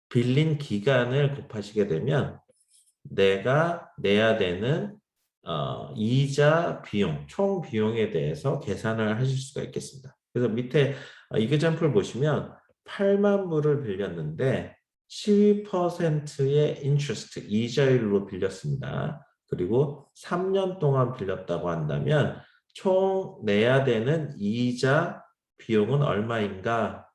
빌린 기간을 곱하시게 되면 내가 내야 되는 이자 비용, 총 비용에 대해서 계산을 하실 수가 있겠습니다. 그래서 밑에 example 보시면 8만 불을 빌렸는데 12%의 인트레스트 이자율로 빌렸습니다. 그리고 3년 동안 빌렸다고 한다면 총 내야 되는 이자 비용은 얼마인가?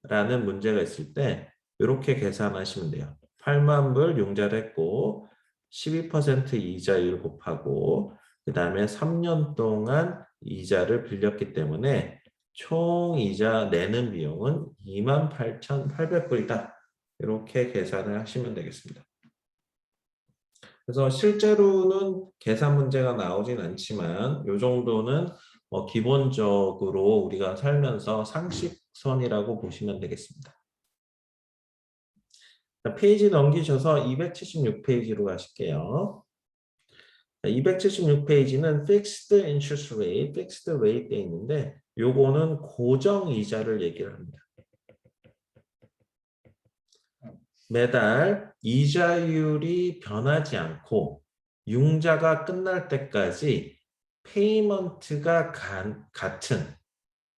라는 문제가 있을 때 이렇게 계산하시면 돼요. 8만 불 융자를 했고 12% 이자율 곱하고 그 다음에 3년 동안 이자를 빌렸기 때문에 총 이자 내는 비용은 28,800불이다. 이렇게 계산을 하시면 되겠습니다. 그래서 실제로는 계산 문제가 나오진 않지만 이 정도는 기본적으로 우리가 살면서 상식선이라고 보시면 되겠습니다. 페이지 넘기셔서 276페이지로 가실게요. 276페이지는 Fixed Interest Rate, Fixed Rate 돼 있는데 요거는 고정 이자를 얘기를 합니다. 매달 이자율이 변하지 않고 융자가 끝날 때까지 페이먼트가 같은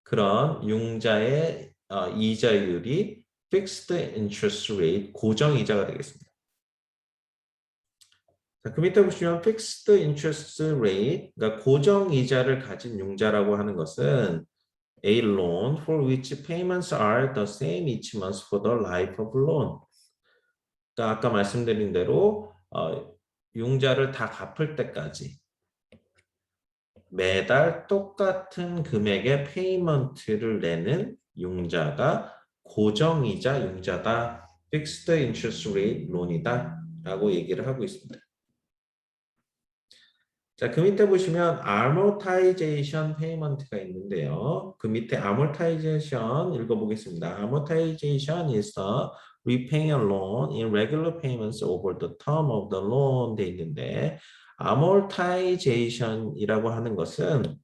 그런 융자의 이자율이 Fixed Interest Rate, 고정 이자가 되겠습니다. 자, 그 밑에 보시면 Fixed Interest Rate, 그러니까 고정 이자를 가진 융자라고 하는 것은 A loan for which payments are the same each month for the life of loan. 그러니까 아까 말씀드린 대로 융자를 다 갚을 때까지 매달 똑같은 금액의 페이먼트를 내는 융자가 고정이자 융자다, Fixed Interest Rate Loan이다 라고 얘기를 하고 있습니다. 자, 그 밑에 보시면 Amortization Payment가 있는데요. 그 밑에 Amortization 읽어보겠습니다. Amortization is the repaying a loan in regular payments over the term of the loan 돼 있는데 Amortization이라고 하는 것은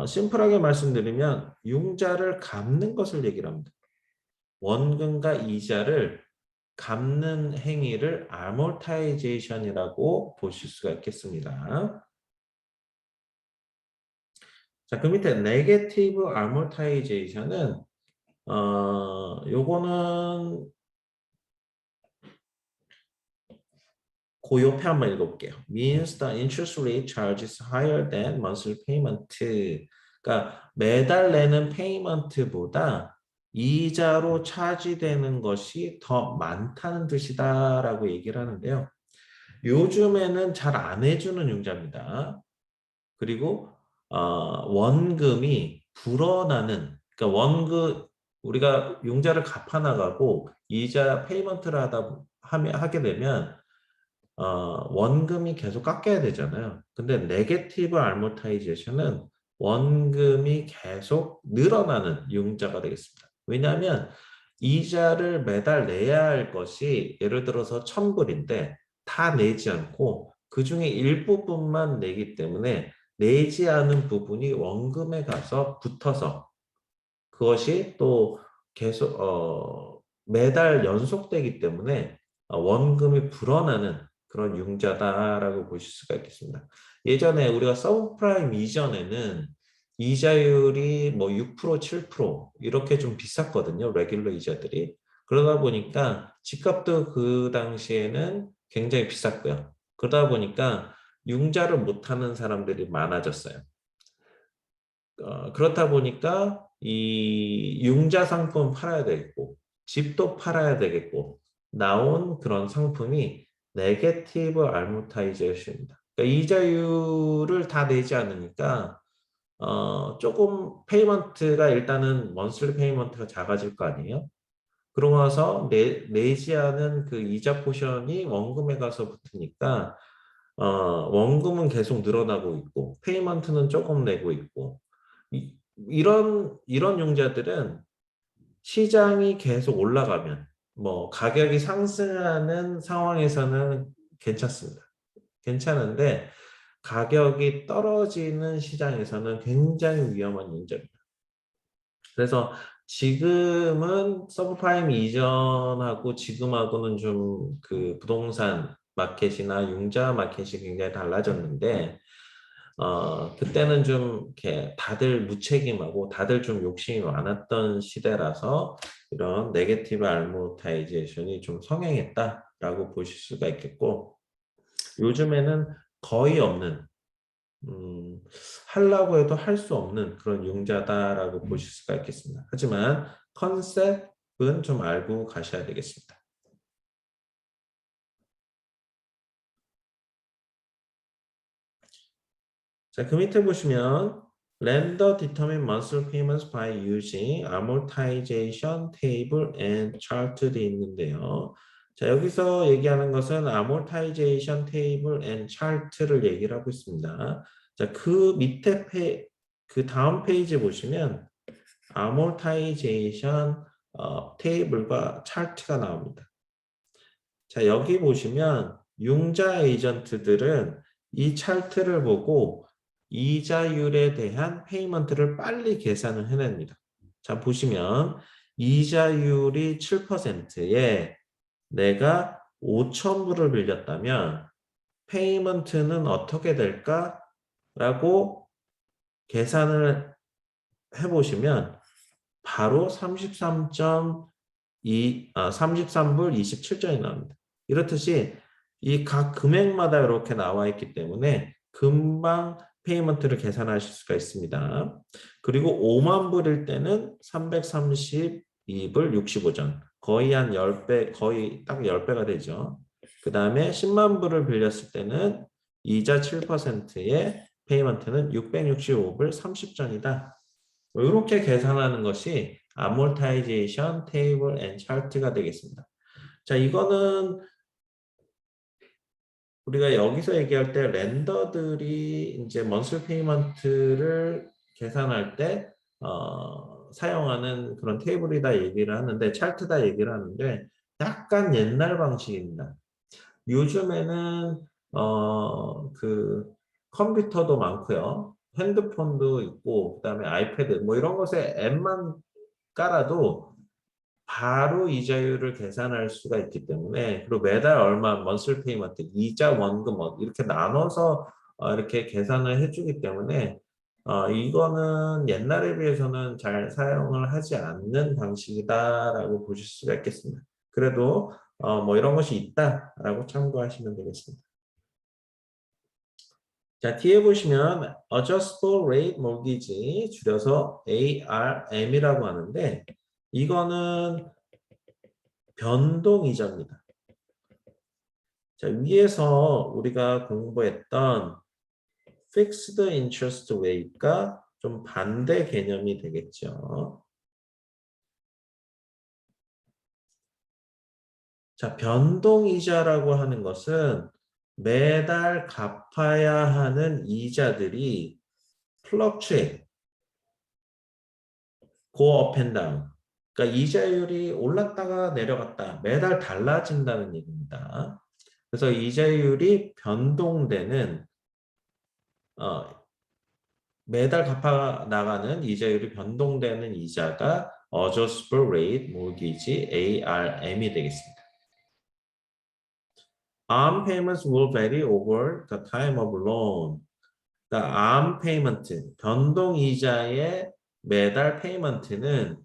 심플하게 말씀드리면 융자를 갚는 것을 얘기를 합니다. 원금과 이자를 갚는 행위를 amortization이라고 보실 수가 있겠습니다. 자, 그 밑에 negative amortization은 요거는 그 옆에 한번 읽어볼게요. means the interest rate charge is higher than monthly payment. 그러니까 매달 내는 페이먼트보다 이자로 차지되는 것이 더 많다는 뜻이다라고 얘기를 하는데요. 요즘에는 잘 안 해주는 융자입니다. 그리고 원금이 불어나는, 그러니까 우리가 융자를 갚아나가고 이자 페이먼트를 하게 되면 원금이 계속 깎여야 되잖아요. 근데 네게티브 알모타이제이션은 원금이 계속 늘어나는 융자가 되겠습니다. 왜냐하면 이자를 매달 내야 할 것이 예를 들어서 1,000불인데 다 내지 않고 그 중에 일부분만 내기 때문에 내지 않은 부분이 원금에 가서 붙어서 그것이 또 계속 매달 연속되기 때문에 원금이 불어나는 그런 융자다라고 보실 수가 있겠습니다. 예전에 우리가 서브프라임 이전에는 이자율이 뭐 6%, 7% 이렇게 좀 비쌌거든요. 레귤러 이자들이. 그러다 보니까 집값도 그 당시에는 굉장히 비쌌고요. 그러다 보니까 융자를 못하는 사람들이 많아졌어요. 그렇다 보니까 이 융자 상품 팔아야 되겠고 집도 팔아야 되겠고 나온 그런 상품이 네게티브 알모타이제이션입니다. 그러니까 이자율을 다 내지 않으니까 조금 페이먼트가 일단은 먼슬리 페이먼트가 작아질 거 아니에요. 그러고 나서 내지 않은 그 이자 포션이 원금에 가서 붙으니까 원금은 계속 늘어나고 있고 페이먼트는 조금 내고 있고 이런 융자들은 시장이 계속 올라가면 뭐 가격이 상승하는 상황에서는 괜찮습니다. 괜찮은데 가격이 떨어지는 시장에서는 굉장히 위험한 융자입니다. 그래서 지금은 서브프라임 이전하고 지금하고는 좀 그 부동산 마켓이나 융자 마켓이 굉장히 달라졌는데 그때는 좀 이렇게 다들 무책임하고 다들 좀 욕심이 많았던 시대라서 이런 네게티브 알모타이제이션이 좀 성행했다라고 보실 수가 있겠고, 요즘에는 거의 없는, 하려고 해도 할 수 없는 그런 융자다라고 보실 수가 있겠습니다. 하지만 컨셉은 좀 알고 가셔야 되겠습니다. 자, 그 밑에 보시면 Lender determine monthly payments by using amortization table and chart 돼 있는데요. 자, 여기서 얘기하는 것은 amortization table and chart를 얘기를 하고 있습니다. 자, 그 밑에 그 다음 페이지 보시면 amortization table과 chart가 나옵니다. 자, 여기 보시면 융자 에이전트들은 이 차트를 보고 이자율에 대한 페이먼트를 빨리 계산을 해냅니다. 자, 보시면 이자율이 7%에 내가 5,000불을 빌렸다면 페이먼트는 어떻게 될까? 라고 계산을 해보시면 바로 33불 27전이 나옵니다. 이렇듯이 이 각 금액마다 이렇게 나와 있기 때문에 금방 페이먼트를 계산하실 수가 있습니다. 그리고 5만 불일 때는 332불 65전. 거의 한 10배, 거의 딱 10배가 되죠. 그 다음에 10만 불을 빌렸을 때는 이자 7%의 페이먼트는 665불 30전이다. 이렇게 계산하는 것이 amortization table and chart가 되겠습니다. 자, 이거는 우리가 여기서 얘기할 때 렌더들이 이제 monthly payment를 계산할 때 사용하는 그런 테이블이다 얘기를 하는데, 차트다 얘기를 하는데 약간 옛날 방식입니다. 요즘에는 그 컴퓨터도 많고요. 핸드폰도 있고 그다음에 아이패드 뭐 이런 것에 앱만 깔아도 바로 이자율을 계산할 수가 있기 때문에, 그리고 매달 얼마 먼슬 페이먼트 이자 원금 이렇게 나눠서 이렇게 계산을 해주기 때문에 이거는 옛날에 비해서는 잘 사용을 하지 않는 방식이다라고 보실 수가 있겠습니다. 그래도 뭐 이런 것이 있다라고 참고하시면 되겠습니다. 자, 뒤에 보시면 Adjustable Rate Mortgage, 줄여서 ARM이라고 하는데, 이거는 변동이자입니다. 자, 위에서 우리가 공부했던 Fixed Interest Rate가 좀 반대 개념이 되겠죠. 자, 변동이자라고 하는 것은 매달 갚아야 하는 이자들이 fluctuate, go up and down. 그러니까 이자율이 올랐다가 내려갔다, 매달 달라진다는 얘기입니다. 그래서 이자율이 변동되는, 매달 갚아 나가는 이자율이 변동되는 이자가 Adjustable Rate Mortgage ARM이 되겠습니다. ARM payments will vary over the time of loan. 그러니까 ARM payment, 변동 이자의 매달 페이먼트는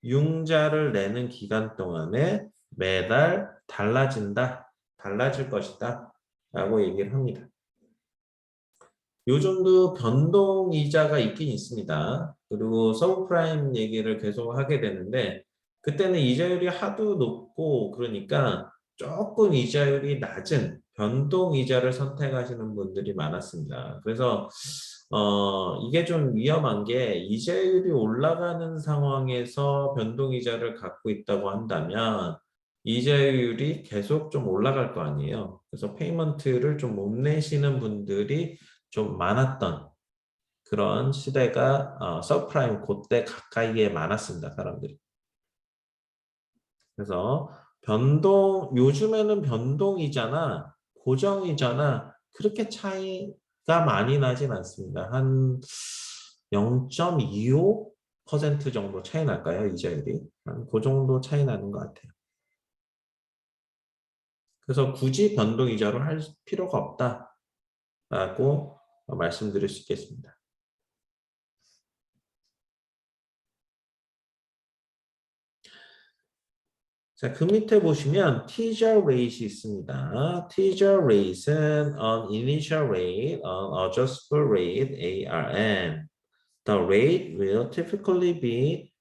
융자를 내는 기간 동안에 매달 달라진다, 달라질 것이다 라고 얘기를 합니다. 요즘도 변동 이자가 있긴 있습니다. 그리고 서브프라임 얘기를 계속 하게 되는데, 그때는 이자율이 하도 높고 그러니까 조금 이자율이 낮은 변동 이자를 선택하시는 분들이 많았습니다. 그래서 이게 좀 위험한 게, 이자율이 올라가는 상황에서 변동 이자를 갖고 있다고 한다면 이자율이 계속 좀 올라갈 거 아니에요. 그래서 페이먼트를 좀 못 내시는 분들이 좀 많았던 그런 시대가 서프라임 그때 가까이에 많았습니다, 사람들이. 그래서 요즘에는 변동이자나 고정이자나 그렇게 차이가 많이 나진 않습니다. 한 0.25% 정도 차이 날까요, 이자율이? 그 정도 차이 나는 것 같아요. 그래서 굳이 변동이자로 할 필요가 없다라고 말씀드릴 수 있겠습니다. 자, 그 밑에 보시면 teaser rate이 있습니다. teaser rate은 an initial rate, an adjustable rate, ARM. The rate will typically be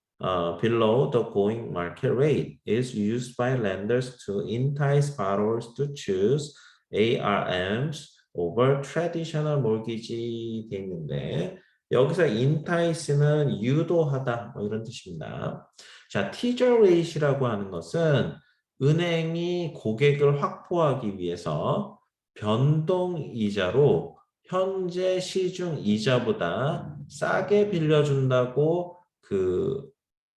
below the going market rate. Is used by lenders to entice borrowers to choose ARMs over traditional mortgage 돼 있는데 여기서 entice는 유도하다 뭐 이런 뜻입니다. 자, teaser rate이라고 하는 것은 은행이 고객을 확보하기 위해서 변동 이자로 현재 시중 이자보다 싸게 빌려준다고 그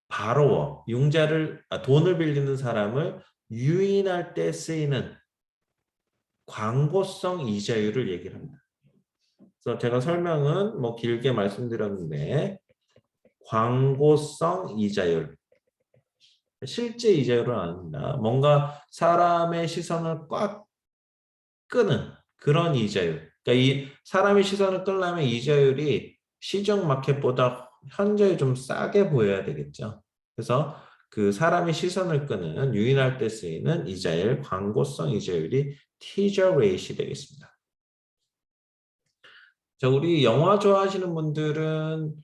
바로워, 돈을 빌리는 사람을 유인할 때 쓰이는 광고성 이자율을 얘기를 합니다. 그래서 제가 설명은 뭐 길게 말씀드렸는데 광고성 이자율, 실제 이자율은 아닙니다. 뭔가 사람의 시선을 꽉 끄는 그런 이자율. 그러니까 이 사람의 시선을 끌려면 이자율이 시중 마켓보다 현저히 좀 싸게 보여야 되겠죠. 그래서 그 사람의 시선을 끄는 유인할 때 쓰이는 이자율, 광고성 이자율이 teaser rate이 되겠습니다. 자, 우리 영화 좋아하시는 분들은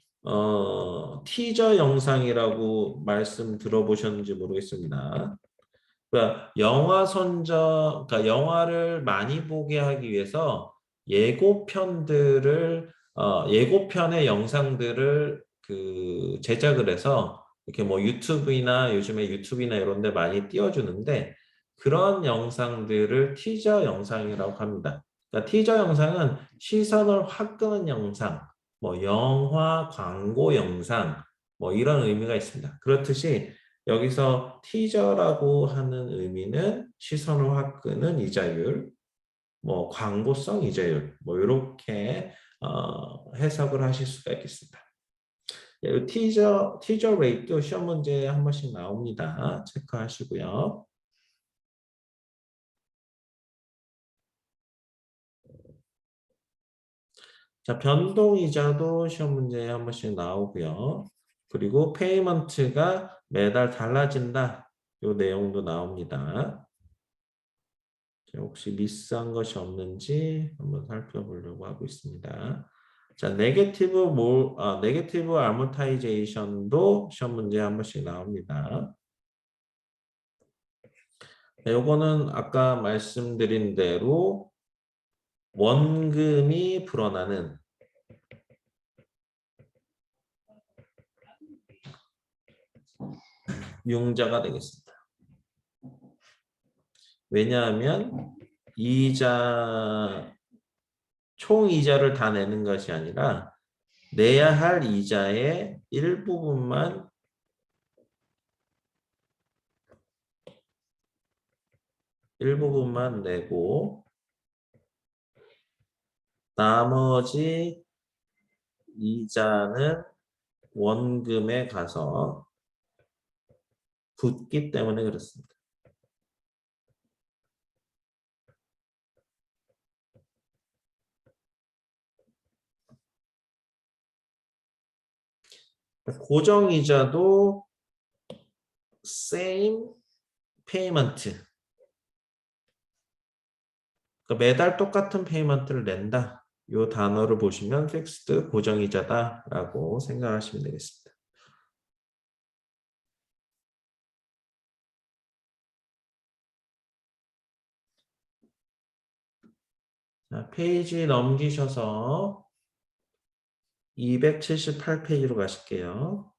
티저 영상이라고 말씀 들어보셨는지 모르겠습니다. 그러니까 그러니까 영화를 많이 보게 하기 위해서 예고편의 영상들을 그 제작을 해서 이렇게 뭐 요즘에 유튜브나 이런 데 많이 띄워주는데 그런 영상들을 티저 영상이라고 합니다. 그러니까 티저 영상은 시선을 확 끄는 영상, 뭐 영화, 광고 영상, 뭐 이런 의미가 있습니다. 그렇듯이 여기서 티저라고 하는 의미는 시선을 확 끄는 이자율, 뭐 광고성 이자율, 뭐 이렇게 해석을 하실 수가 있겠습니다. 이 티저 레이트도 시험 문제에 한 번씩 나옵니다. 체크하시고요. 자, 변동이자도 시험 문제에 한 번씩 나오고요. 그리고 페이먼트가 매달 달라진다. 이 내용도 나옵니다. 혹시 미스한 것이 없는지 한번 살펴보려고 하고 있습니다. 자, 네게티브 아모타이제이션도 시험 문제에 한 번씩 나옵니다. 요거는 아까 말씀드린 대로 원금이 불어나는 융자가 되겠습니다. 왜냐하면 총 이자를 다 내는 것이 아니라 내야 할 이자의 일부분만 내고 나머지 이자는 원금에 가서 붙기 때문에 그렇습니다. 고정이자도 same payment. 그러니까 매달 똑같은 페이먼트를 낸다. 이 단어를 보시면 픽스드 고정이자다라고 생각하시면 되겠습니다. 자, 페이지 넘기셔서 278페이지로 가실게요.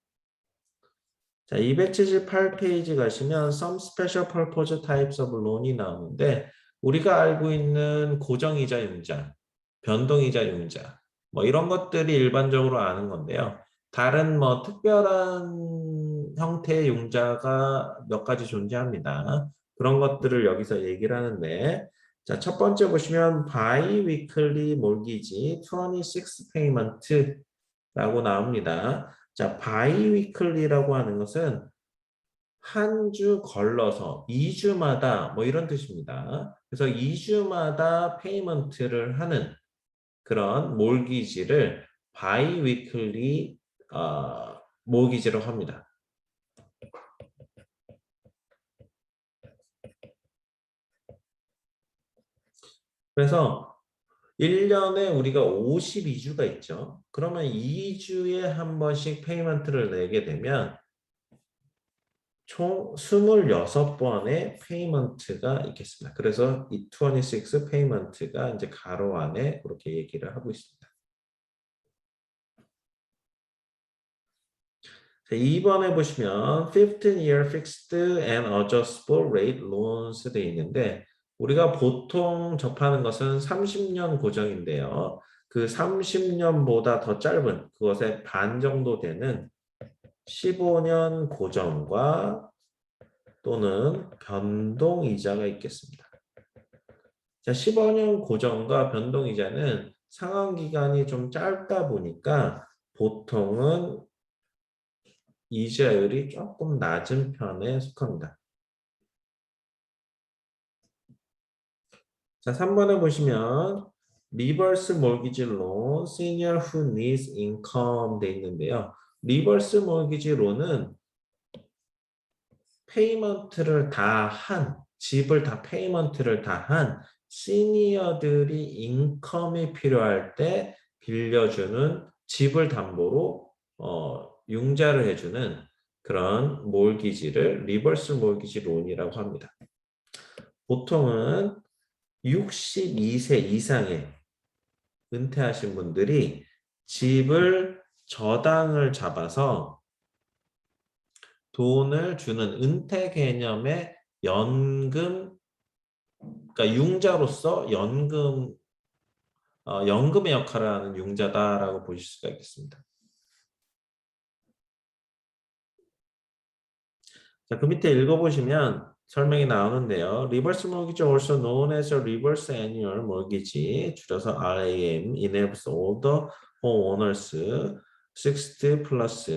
자, 278페이지 가시면 Some Special Purpose Types of Loan이 나오는데 우리가 알고 있는 고정이자 융자, 변동이자 융자 뭐 이런 것들이 일반적으로 아는 건데요. 다른 뭐 특별한 형태의 융자가 몇 가지 존재합니다. 그런 것들을 여기서 얘기를 하는데 자, 첫 번째 보시면 Biweekly Mortgage 26 Payment라고 나옵니다. 자, 바이위클리라고 하는 것은 한 주 걸러서 2주마다 뭐 이런 뜻입니다. 그래서 2주마다 페이먼트를 하는 그런 몰기지를 바이위클리 몰기지라고 합니다. 그래서 1년에 우리가 52주가 있죠. 그러면 2주에 한 번씩 페이먼트를 내게 되면 총 26번의 페이먼트가 있겠습니다. 그래서 이 26 페이먼트가 이제 가로 안에 그렇게 얘기를 하고 있습니다. 자, 2번에 보시면 15-year fixed and adjustable rate loans 되어 있는데 우리가 보통 접하는 것은 30년 고정인데요. 그 30년보다 더 짧은 그것의 반 정도 되는 15년 고정과 또는 변동이자가 있겠습니다. 자, 15년 고정과 변동이자는 상환 기간이 좀 짧다 보니까 보통은 이자율이 조금 낮은 편에 속합니다. 자, 3번에 보시면 리버스 몰기지 론, senior who needs income 돼 있는데요. 리버스 몰기지 론은 페이먼트를 다 한, 집을 다 페이먼트를 다 한 시니어들이 인컴이 필요할 때 빌려주는 집을 담보로 융자를 해주는 그런 몰기지를 리버스 몰기지 론이라고 합니다. 보통은 62세 이상의 은퇴하신 분들이 집을 저당을 잡아서 돈을 주는 은퇴 개념의 연금, 그러니까 융자로서 연금의 역할을 하는 융자다라고 보실 수가 있겠습니다. 자, 그 밑에 읽어보시면 설명이 나오는데요. Reverse mortgage, also known as a reverse annual mortgage, 줄여서 RAM, enables all the homeowners 60 plus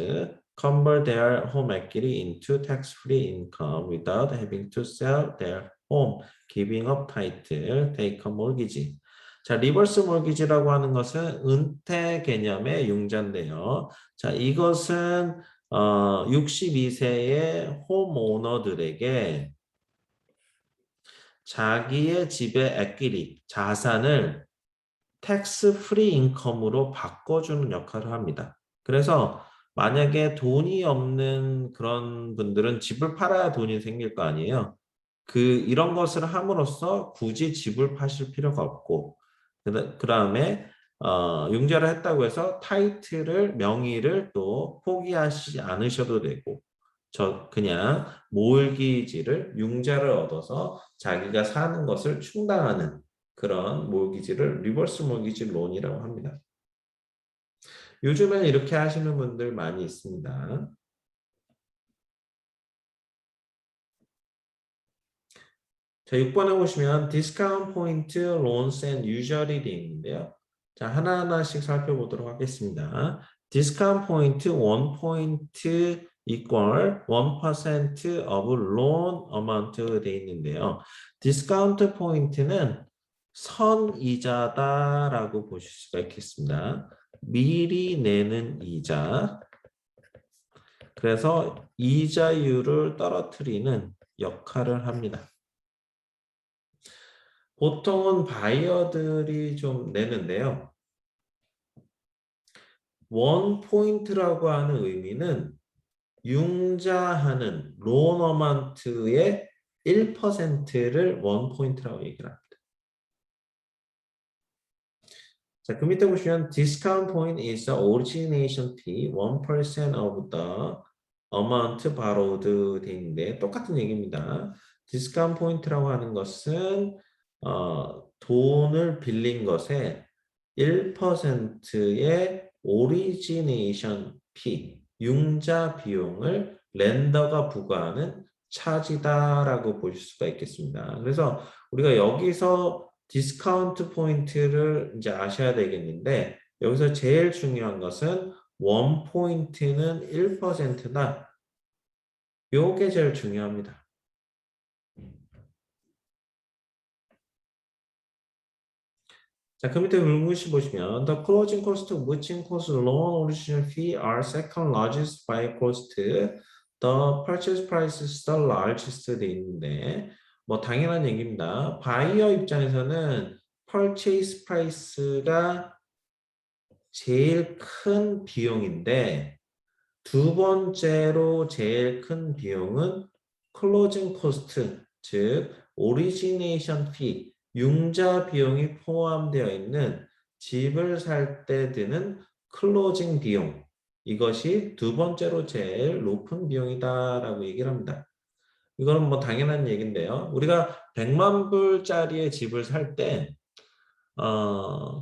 convert their home equity into tax-free income without having to sell their home, giving up title, take a mortgage. 자, 리버스 몰기지라고 하는 것은 은퇴 개념의 융자인데요. 자, 이것은 62세의 홈오너들에게 자기의 집의 에퀴리, 자산을 텍스 프리 인컴으로 바꿔주는 역할을 합니다. 그래서 만약에 돈이 없는 그런 분들은 집을 팔아야 돈이 생길 거 아니에요. 이런 것을 함으로써 굳이 집을 파실 필요가 없고, 그 다음에 융자를 했다고 해서 타이틀을, 명의를 또 포기하지 않으셔도 되고, 그냥 몰기지를, 융자를 얻어서 자기가 사는 것을 충당하는 그런 몰기지를 리버스 몰기지 론이라고 합니다. 요즘엔 이렇게 하시는 분들 많이 있습니다. 자, 6번에 보시면 디스카운트 포인트, 론스 앤 유저리 되어 있는데요. 자, 하나하나씩 살펴보도록 하겠습니다. 디스카운트 포인트 1포인트 equal 1% of loan amount 되어 있는데요. 디스카운트 포인트는 선이자다라고 보실 수가 있겠습니다. 미리 내는 이자. 그래서 이자율을 떨어뜨리는 역할을 합니다. 보통은 바이어들이 좀 내는데요. 원 포인트라고 하는 의미는 융자하는 론 어마운트의 1%를 원 포인트라고 얘기를 합니다. 자, 그 밑에 보시면 discount point is the origination fee 1% of the amount borrowed 돼 있는데 똑같은 얘기입니다. discount point라고 하는 것은 돈을 빌린 것에 1%의 origination fee, 융자 비용을 렌더가 부과하는 차지다라고 보실 수가 있겠습니다. 그래서 우리가 여기서 디스카운트 포인트를 이제 아셔야 되겠는데 여기서 제일 중요한 것은 원 포인트는 1%다. 요게 제일 중요합니다. 자, 그 밑에 물음시 보시면 the closing cost, moving cost, loan origination fee are second largest by cost. The purchase price is the largest 돼 있는데 뭐 당연한 얘기입니다. 바이어 입장에서는 purchase price가 제일 큰 비용인데 두 번째로 제일 큰 비용은 closing cost, 즉 origination fee, 융자 비용이 포함되어 있는 집을 살 때 드는 클로징 비용. 이것이 두 번째로 제일 높은 비용이다라고 얘기를 합니다. 이거는 뭐 당연한 얘기인데요. 우리가 100만 불짜리의 집을 살 때,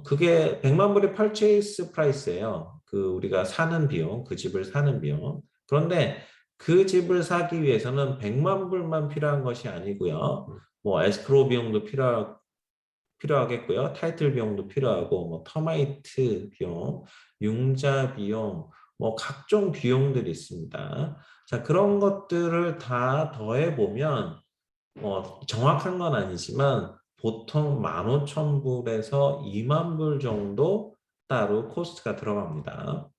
그게 100만 불이 purchase price예요. 그 우리가 사는 비용, 그 집을 사는 비용. 그런데 그 집을 사기 위해서는 100만 불만 필요한 것이 아니고요. 뭐 에스크로우 비용도 필요하겠고요. 타이틀 비용도 필요하고, 뭐 터마이트 비용, 융자 비용, 뭐 각종 비용들이 있습니다. 자, 그런 것들을 다 더해 보면 정확한 건 아니지만 보통 15,000불에서 2만 불 정도 따로 코스트가 들어갑니다.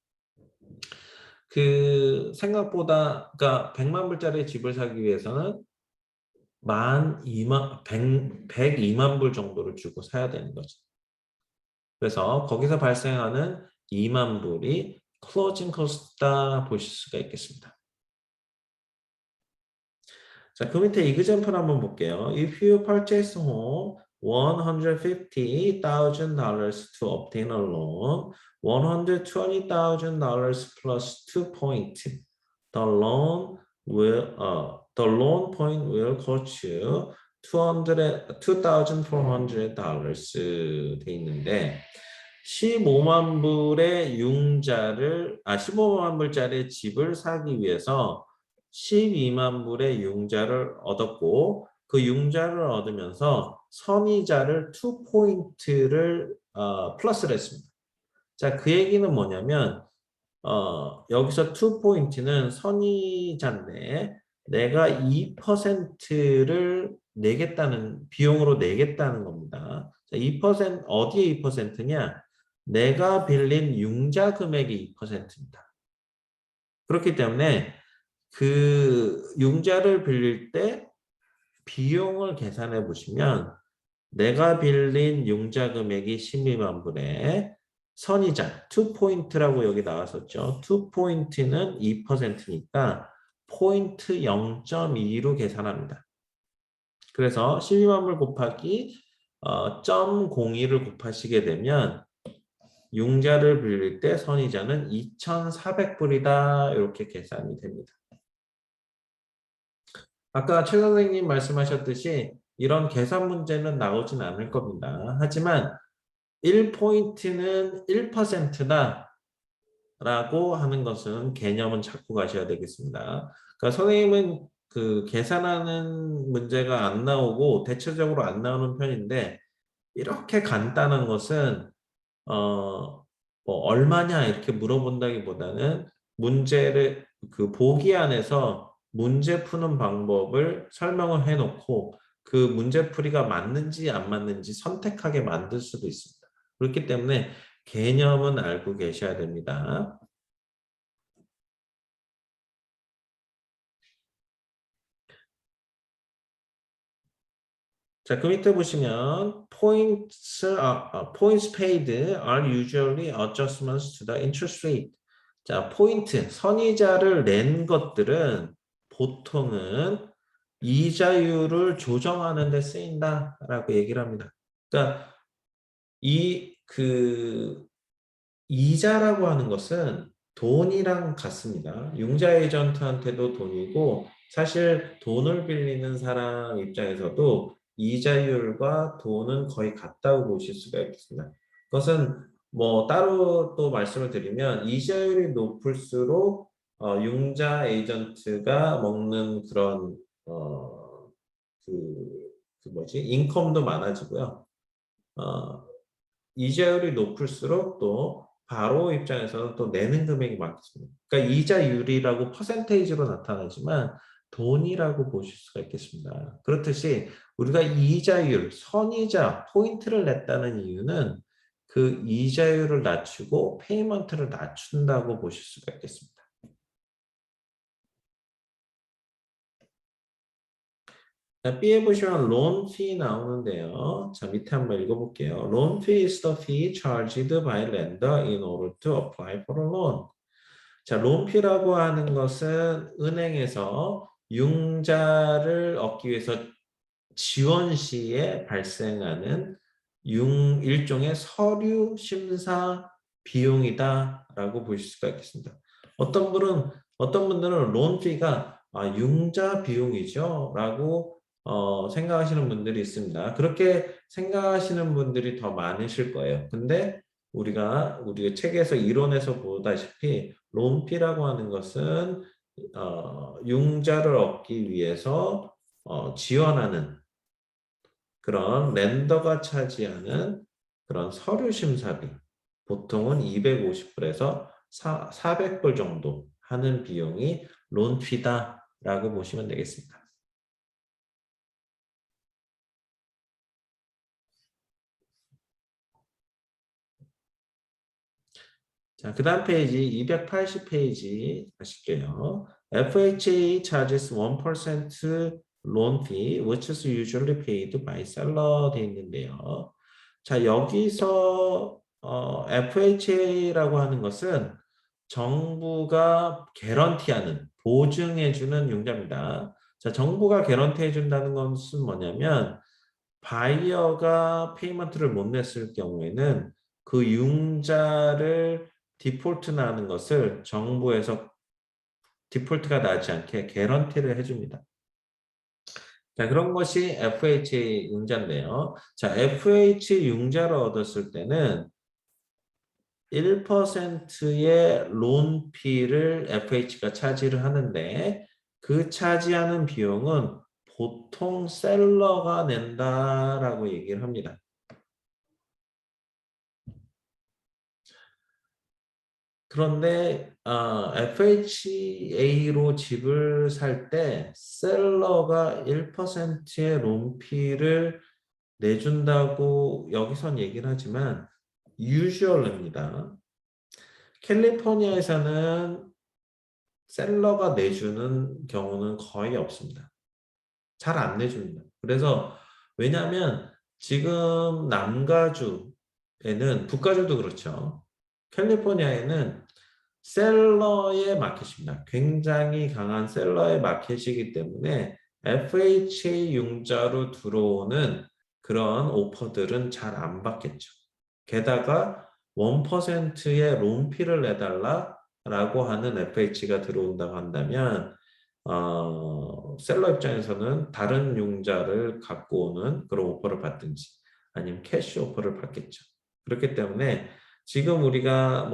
그 생각보다 그러니까 100만 불짜리 집을 사기 위해서는 102만 불 정도를 주고 사야 되는 거죠. 그래서 거기서 발생하는 2만 불이 클로징 코스트다 보실 수가 있겠습니다. 자, 그 밑에 example 한번 볼게요. If you purchase home $150,000 to obtain a loan, $120,000 plus 2 points. The loan point will cost you $2,400 돼 있는데 15만 불의 15만 불짜리 집을 사기 위해서 12만 불의 융자를 얻었고 그 융자를 얻으면서 선이자를 2포인트를 플러스를 했습니다. 자, 그 얘기는 뭐냐면 여기서 2포인트는 선이자인데 내가 2%를 내겠다는 비용으로 내겠다는 겁니다. 자, 2% 어디에 2%냐? 내가 빌린 융자 금액이 2%입니다. 그렇기 때문에 그 융자를 빌릴 때 비용을 계산해 보시면 내가 빌린 융자 금액이 12만 불에 선이자 2포인트라고 여기 나왔었죠. 2포인트는 2%니까 포인트 0.2로 계산합니다. 그래서 12만 불 곱하기 0.02를 곱하시게 되면 융자를 빌릴 때 선이자는 2,400불이다 이렇게 계산이 됩니다. 아까 최 선생님 말씀하셨듯이 이런 계산 문제는 나오진 않을 겁니다. 하지만 1포인트는 1%다 라고 하는 것은 개념은 잡고 가셔야 되겠습니다. 그러니까 선생님은 그 계산하는 문제가 안 나오고 대체적으로 안 나오는 편인데 이렇게 간단한 것은 뭐 얼마냐 이렇게 물어본다기보다는 문제를 그 보기 안에서 문제 푸는 방법을 설명을 해놓고 그 문제풀이가 맞는지 안 맞는지 선택하게 만들 수도 있습니다. 그렇기 때문에 개념은 알고 계셔야 됩니다. 자, 그 밑에 보시면 points paid are usually adjustments to the interest rate. 자, 포인트, 선이자를 낸 것들은 보통은 이자율을 조정하는 데 쓰인다라고 얘기를 합니다. 그러니까 이자라고 하는 것은 돈이랑 같습니다. 융자 에이전트한테도 돈이고 사실 돈을 빌리는 사람 입장에서도 이자율과 돈은 거의 같다고 보실 수가 있습니다. 그것은 뭐 따로 또 말씀을 드리면 이자율이 높을수록 융자 에이전트가 먹는 그런 인컴도 많아지고요. 이자율이 높을수록 또 바로 입장에서는 또 내는 금액이 많습니다. 그러니까 이자율이라고 퍼센테이지로 나타나지만 돈이라고 보실 수가 있겠습니다. 그렇듯이 우리가 이자율, 선이자, 포인트를 냈다는 이유는 그 이자율을 낮추고 페이먼트를 낮춘다고 보실 수가 있겠습니다. 자, B에 보시면 loan fee 나오는데요. 자, 밑에 한번 읽어볼게요. Loan fee is the fee charged by lender in order to apply for a loan. 자, loan fee라고 하는 것은 은행에서 융자를 얻기 위해서 지원 시에 발생하는 일종의 서류 심사 비용이다라고 보실 수가 있겠습니다. 어떤 분들은 loan fee가 융자 비용이죠라고 생각하시는 분들이 있습니다. 그렇게 생각하시는 분들이 더 많으실 거예요. 근데 우리가 책에서 이론에서 보다시피 론피라고 하는 것은 융자를 얻기 위해서 지원하는 그런 렌더가 차지하는 그런 서류 심사비 보통은 250불에서 400불 정도 하는 비용이 론피다라고 보시면 되겠습니다. 자, 그 다음 페이지 280페이지 가실게요. FHA charges 1% loan fee, which is usually paid by seller 돼 있는데요. 자, 여기서 FHA라고 하는 것은 정부가 개런티하는, 보증해주는 융자입니다. 자, 정부가 개런티해준다는 것은 뭐냐면 바이어가 페이먼트를 못 냈을 경우에는 그 융자를 디폴트 나는 것을 정부에서 디폴트가 나지 않게 개런티를 해줍니다. 자, 그런 것이 FH 융자인데요. 자, FH 융자를 얻었을 때는 1%의 론피를 FH가 차지를 하는데 그 차지하는 비용은 보통 셀러가 낸다라고 얘기를 합니다. 그런데 FHA로 집을 살 때 셀러가 1%의 론피를 내준다고 여기선 얘기를 하지만 usual입니다. 캘리포니아에서는 셀러가 내주는 경우는 거의 없습니다. 잘 안 내줍니다. 그래서 왜냐하면 지금 남가주에는 북가주도 그렇죠. 캘리포니아에는 셀러의 마켓입니다. 굉장히 강한 셀러의 마켓이기 때문에 FHA 융자로 들어오는 그런 오퍼들은 잘 안 받겠죠. 게다가 1%의 론피를 내달라라고 하는 FH가 들어온다고 한다면 셀러 입장에서는 다른 융자를 갖고 오는 그런 오퍼를 받든지 아니면 캐시 오퍼를 받겠죠. 그렇기 때문에 지금 우리가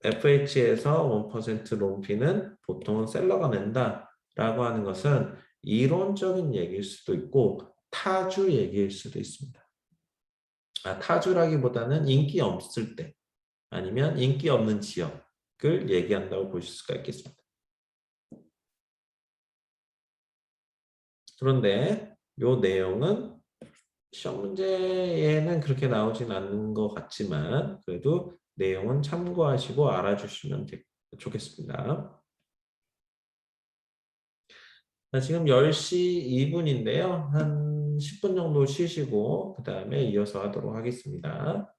FH에서 1% 론피는 보통은 셀러가 낸다라고 하는 것은 이론적인 얘기일 수도 있고 타주 얘기일 수도 있습니다. 타주라기보다는 인기 없을 때 아니면 인기 없는 지역을 얘기한다고 보실 수가 있겠습니다. 그런데 이 내용은 시험 문제에는 그렇게 나오진 않는 것 같지만 그래도 내용은 참고하시고 알아주시면 좋겠습니다. 자, 지금 10시 2분인데요. 한 10분 정도 쉬시고 그 다음에 이어서 하도록 하겠습니다.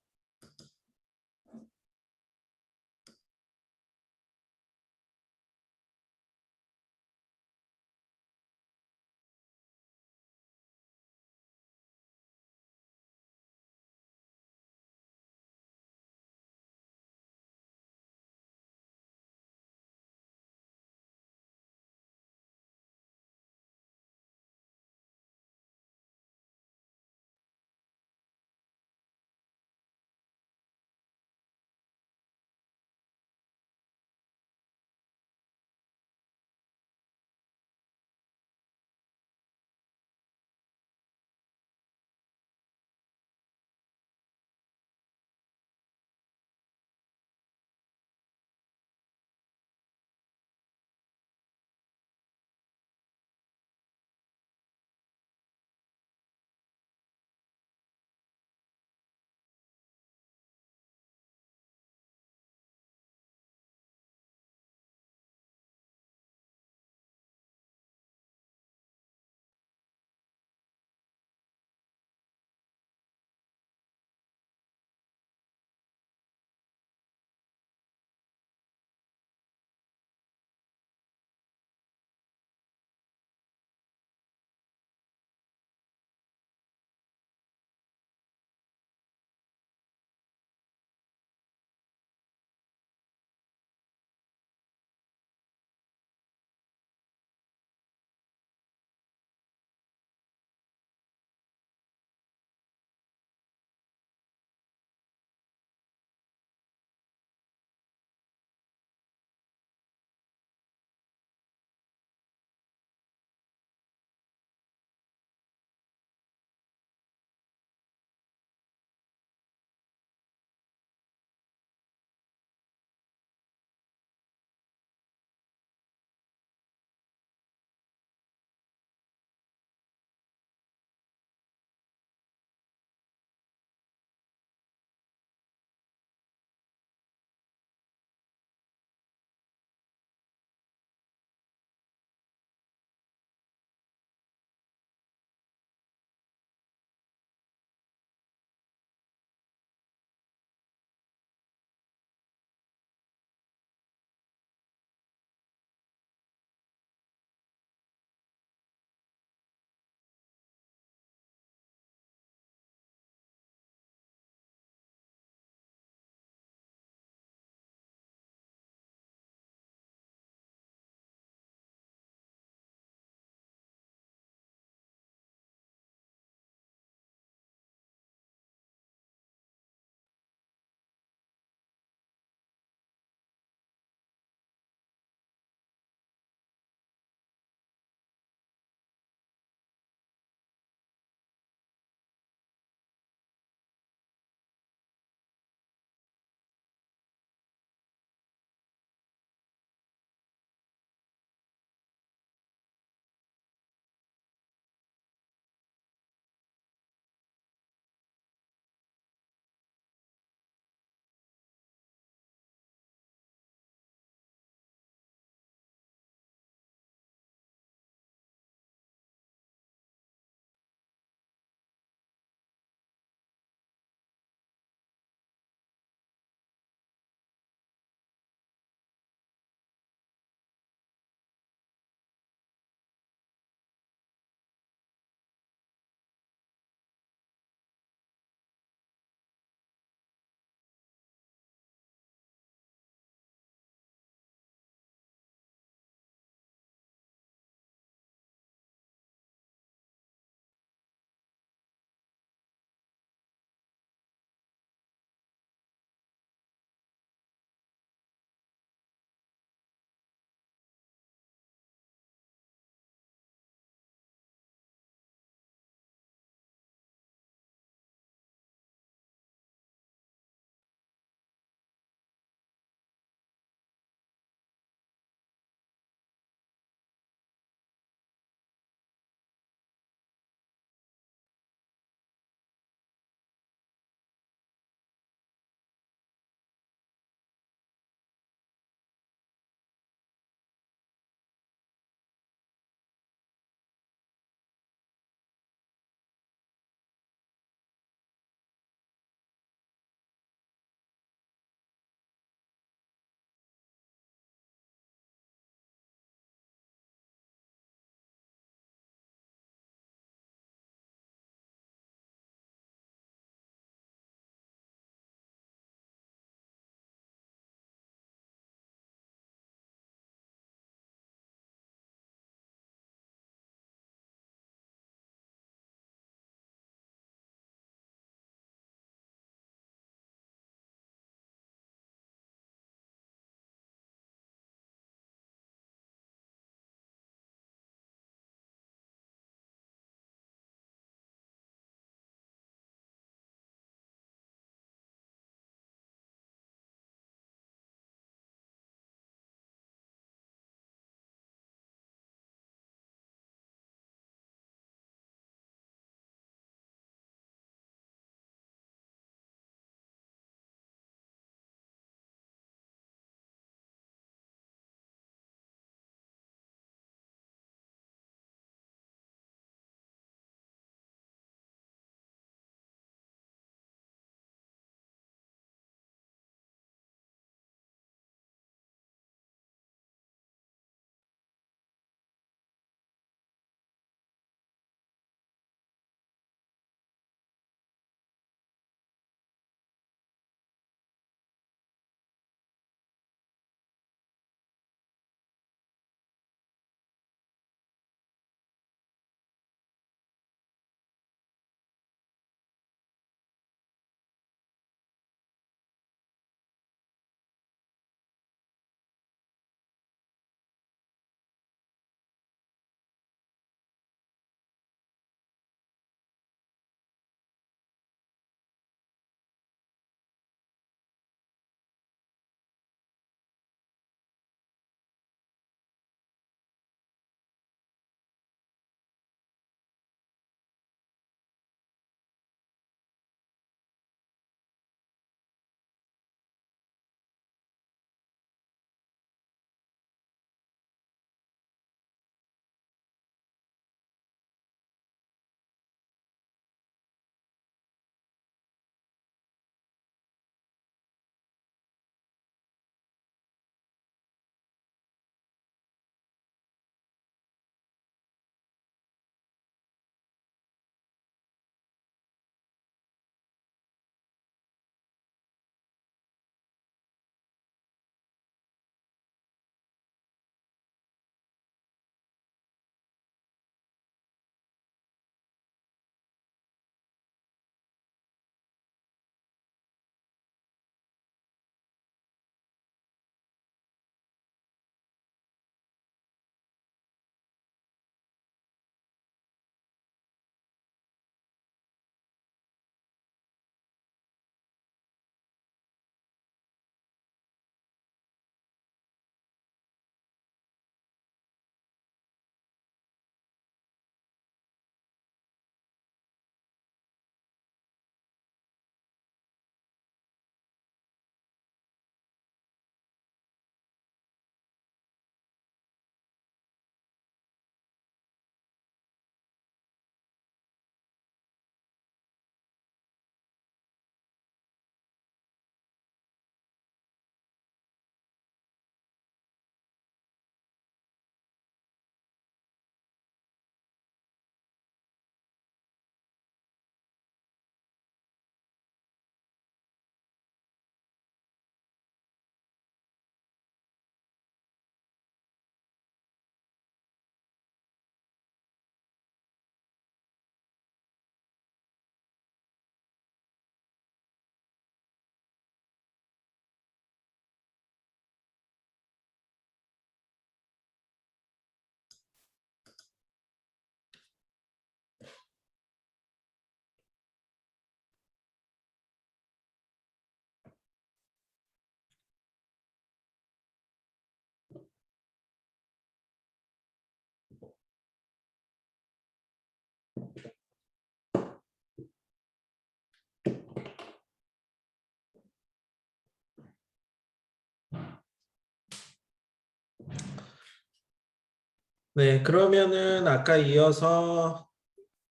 네, 그러면은 아까 이어서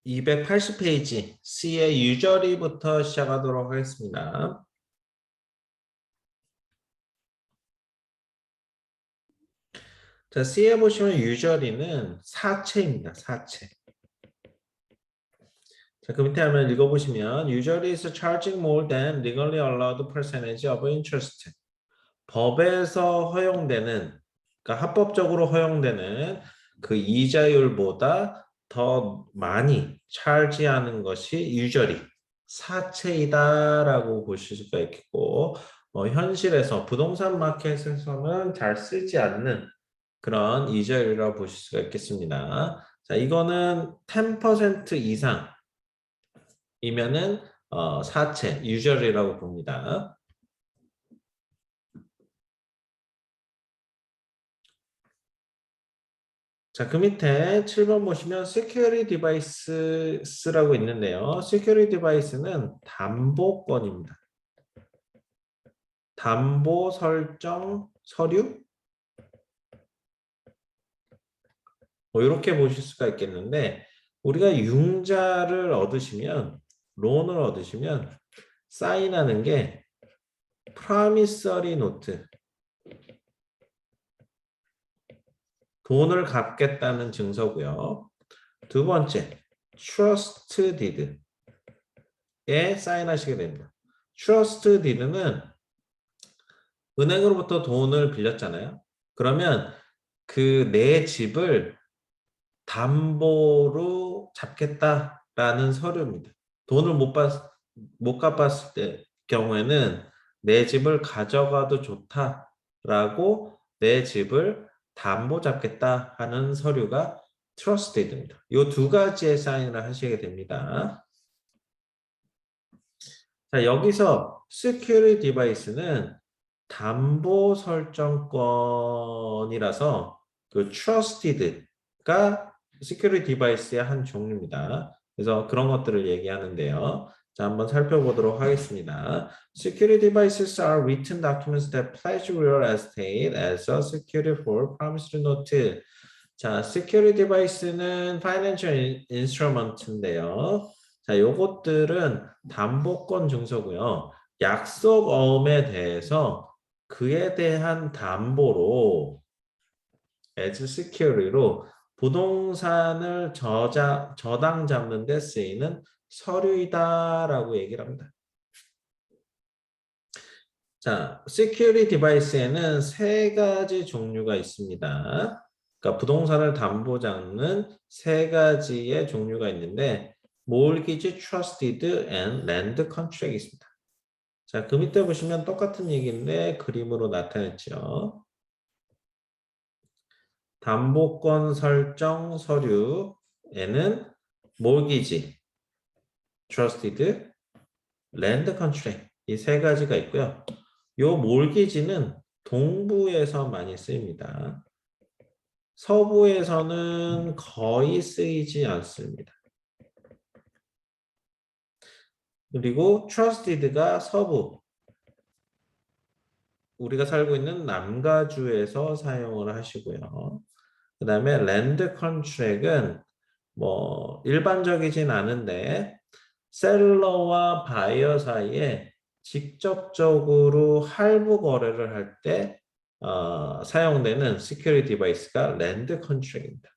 280페이지 C의 유저리부터 시작하도록 하겠습니다. 자, C에 보시면 유저리는 사체입니다. 사체. 자, 그 밑에 한번 읽어보시면 usually is charging more than legally allowed percentage of interest. 법에서 허용되는, 그러니까 합법적으로 허용되는 그 이자율보다 더 많이 charge하는 것이 usually 사체이다라고 보실 수가 있겠고, 현실에서 부동산 마켓에서는 잘 쓰지 않는 그런 이자율이라고 보실 수가 있겠습니다. 자, 이거는 10% 이상 이면은 사체, usual이라고 봅니다. 자, 그 밑에 7번 보시면 security devices라고 있는데요. security device는 담보권입니다. 담보 설정 서류? 뭐 이렇게 보실 수가 있겠는데 우리가 융자를 얻으시면 론을 얻으시면 사인하는 게 promissory note 돈을 갚겠다는 증서고요. 두 번째, trust deed에 사인하시게 됩니다. trust deed는 은행으로부터 돈을 빌렸잖아요. 그러면 그 내 집을 담보로 잡겠다라는 서류입니다. 돈을 못 갚았을 때 경우에는 내 집을 가져가도 좋다라고 내 집을 담보 잡겠다 하는 서류가 트러스티드입니다. 이 두 가지의 사인을 하시게 됩니다. 자, 여기서 security device는 담보 설정권이라서 그 trusted가 security device의 한 종류입니다. 그래서 그런 것들을 얘기하는데요. 자, 한번 살펴보도록 하겠습니다. Security devices are written documents that pledge real estate as a security for promissory note. 자, security device는 financial instrument인데요. 자, 요것들은 담보권 증서고요. 약속어음에 대해서 그에 대한 담보로 as security로 부동산을 저당 잡는 데 쓰이는 서류이다라고 얘기를 합니다. 자, security device에는 세 가지 종류가 있습니다. 그러니까 부동산을 담보 잡는 세 가지의 종류가 있는데 mortgage, trusted, and land contract 있습니다. 자, 그 밑에 보시면 똑같은 얘기인데 그림으로 나타냈죠. 담보권 설정 서류에는 mortgage, trusted, land contract 이 세 가지가 있고요. 요 mortgage는 동부에서 많이 쓰입니다. 서부에서는 거의 쓰이지 않습니다. 그리고 trusted가 서부, 우리가 살고 있는 남가주에서 사용을 하시고요. 그 다음에 랜드 컨트랙은 뭐 일반적이진 않은데 셀러와 바이어 사이에 직접적으로 할부 거래를 할 때 사용되는 시큐리티 디바이스가 랜드 컨트랙입니다.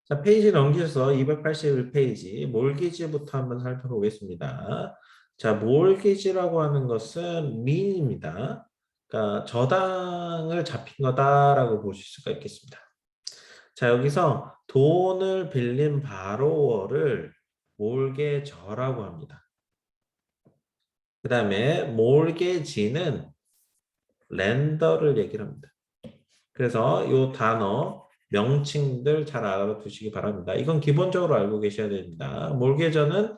자, 페이지 넘기셔서 281페이지 몰기지부터 한번 살펴보겠습니다. 자, 몰기지라고 하는 것은 리입니다. 그러니까 저당을 잡힌 거다라고 보실 수가 있겠습니다. 자, 여기서 돈을 빌린 바로워를 몰게저라고 합니다. 그 다음에 몰게지는 렌더를 얘기를 합니다. 그래서 이 단어 명칭들 잘 알아두시기 바랍니다. 이건 기본적으로 알고 계셔야 됩니다. 몰게저는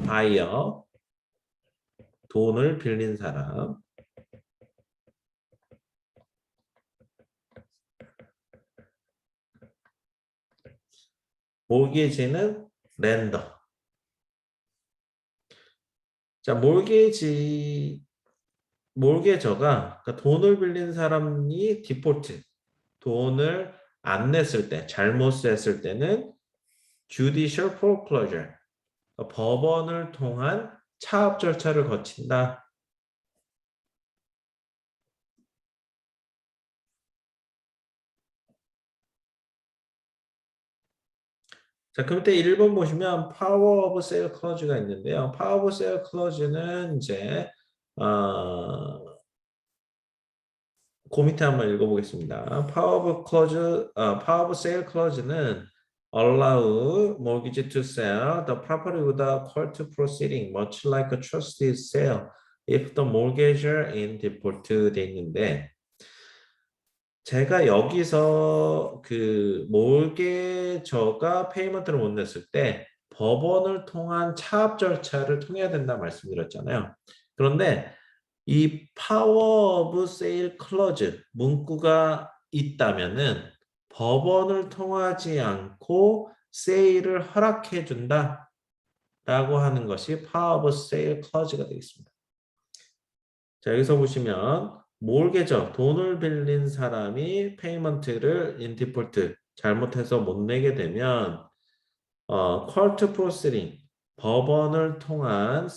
바이어, 돈을 빌린 사람. 몰게지는 렌더. 자, 몰게저가 그러니까 돈을 빌린 사람이 디폴트, 돈을 안 냈을 때, 잘못 냈을 때는 judicial foreclosure, 그러니까 법원을 통한 차압 절차를 거친다. 자, 그럼 때 1번 보시면 power of sale clause가 있는데요. power of sale clause는 이제 그 밑에 한번 읽어보겠습니다. power of sale clause는 allow mortgage to sell the property without court proceeding, much like a trustee sale if the mortgagor in default 돼 있는데 제가 여기서 그 몰개저가 페이먼트를 못 냈을 때 법원을 통한 차압 절차를 통해야 된다 말씀드렸잖아요. 그런데 이 파워 오브 세일 클로즈 문구가 있다면은 법원을 통하지 않고 세일을 허락해 준다 라고 하는 것이 파워 오브 세일 클로즈가 되겠습니다. 자, 여기서 보시면 몰개저, 돈을 빌린 사람이 페이먼트를 인디폴트 잘못해서 못 내게 되면 컬트 프로시딩 법원을 통한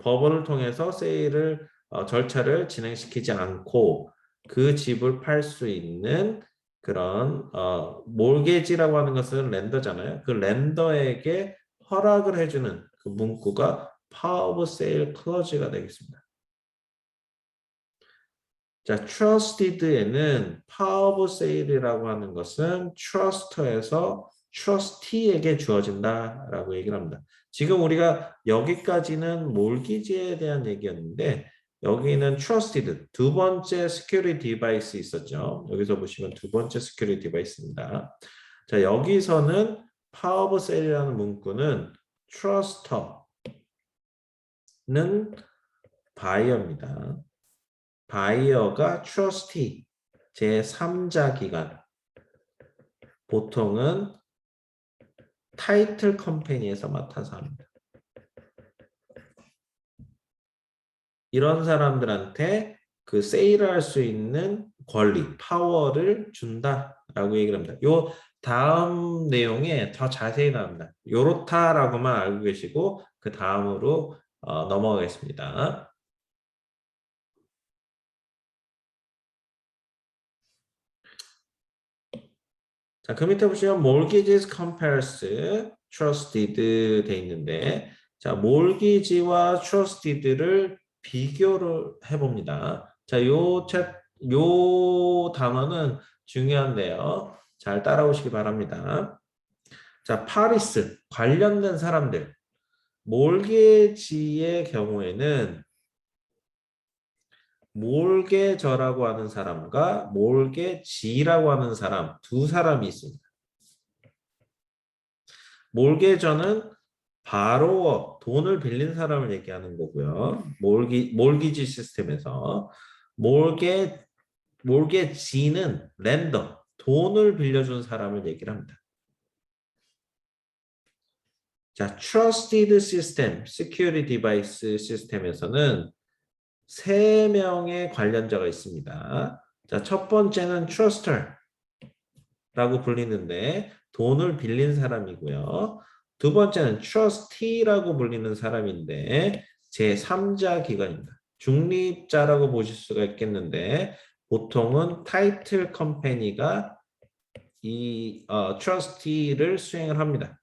법원을 통해서 세일을 절차를 진행시키지 않고 그 집을 팔 수 있는 그런 몰개지라고 하는 것은 렌더잖아요. 그 렌더에게 허락을 해주는 그 문구가 Power of Sale Clause가 되겠습니다. 자, trusted에는 Power of Sale이라고 하는 것은 truster에서 trustee에게 주어진다라고 얘기를 합니다. 지금 우리가 여기까지는 몰기지에 대한 얘기였는데 여기는 trusted 두 번째 security device 있었죠. 여기서 보시면 두 번째 security device입니다. 자, 여기서는 Power of Sale이라는 문구는 truster는 buyer입니다. 바이어가 trustee, 제3자 기관, 보통은 타이틀 컴퍼니에서 맡아서 합니다. 이런 사람들한테 그 세일을 할 수 있는 권리, 파워를 준다라고 얘기를 합니다. 요 다음 내용에 더 자세히 나옵니다. 요렇다라고만 알고 계시고 그 다음으로 넘어가겠습니다. 자, 그 밑에 보시면 mortgages compares trusted 돼 있는데 자, mortgage와 trusted를 비교를 해봅니다. 자, 요 단어는 중요한데요. 잘 따라오시기 바랍니다. 자, 파리스 관련된 사람들 몰개지의 경우에는 몰개저라고 하는 사람과 몰개지라고 하는 사람 두 사람이 있습니다. 몰개저는 바로 돈을 빌린 사람을 얘기하는 거고요. 몰기지 시스템에서 몰개지는 렌더 돈을 빌려준 사람을 얘기를 합니다. 자, trusted system, security device 시스템에서는 세 명의 관련자가 있습니다. 자, 첫 번째는 truster라고 불리는데 돈을 빌린 사람이고요. 두 번째는 trustee라고 불리는 사람인데 제3자 기관입니다. 중립자라고 보실 수가 있겠는데 보통은 타이틀 컴퍼니가 이 trustee를 수행을 합니다.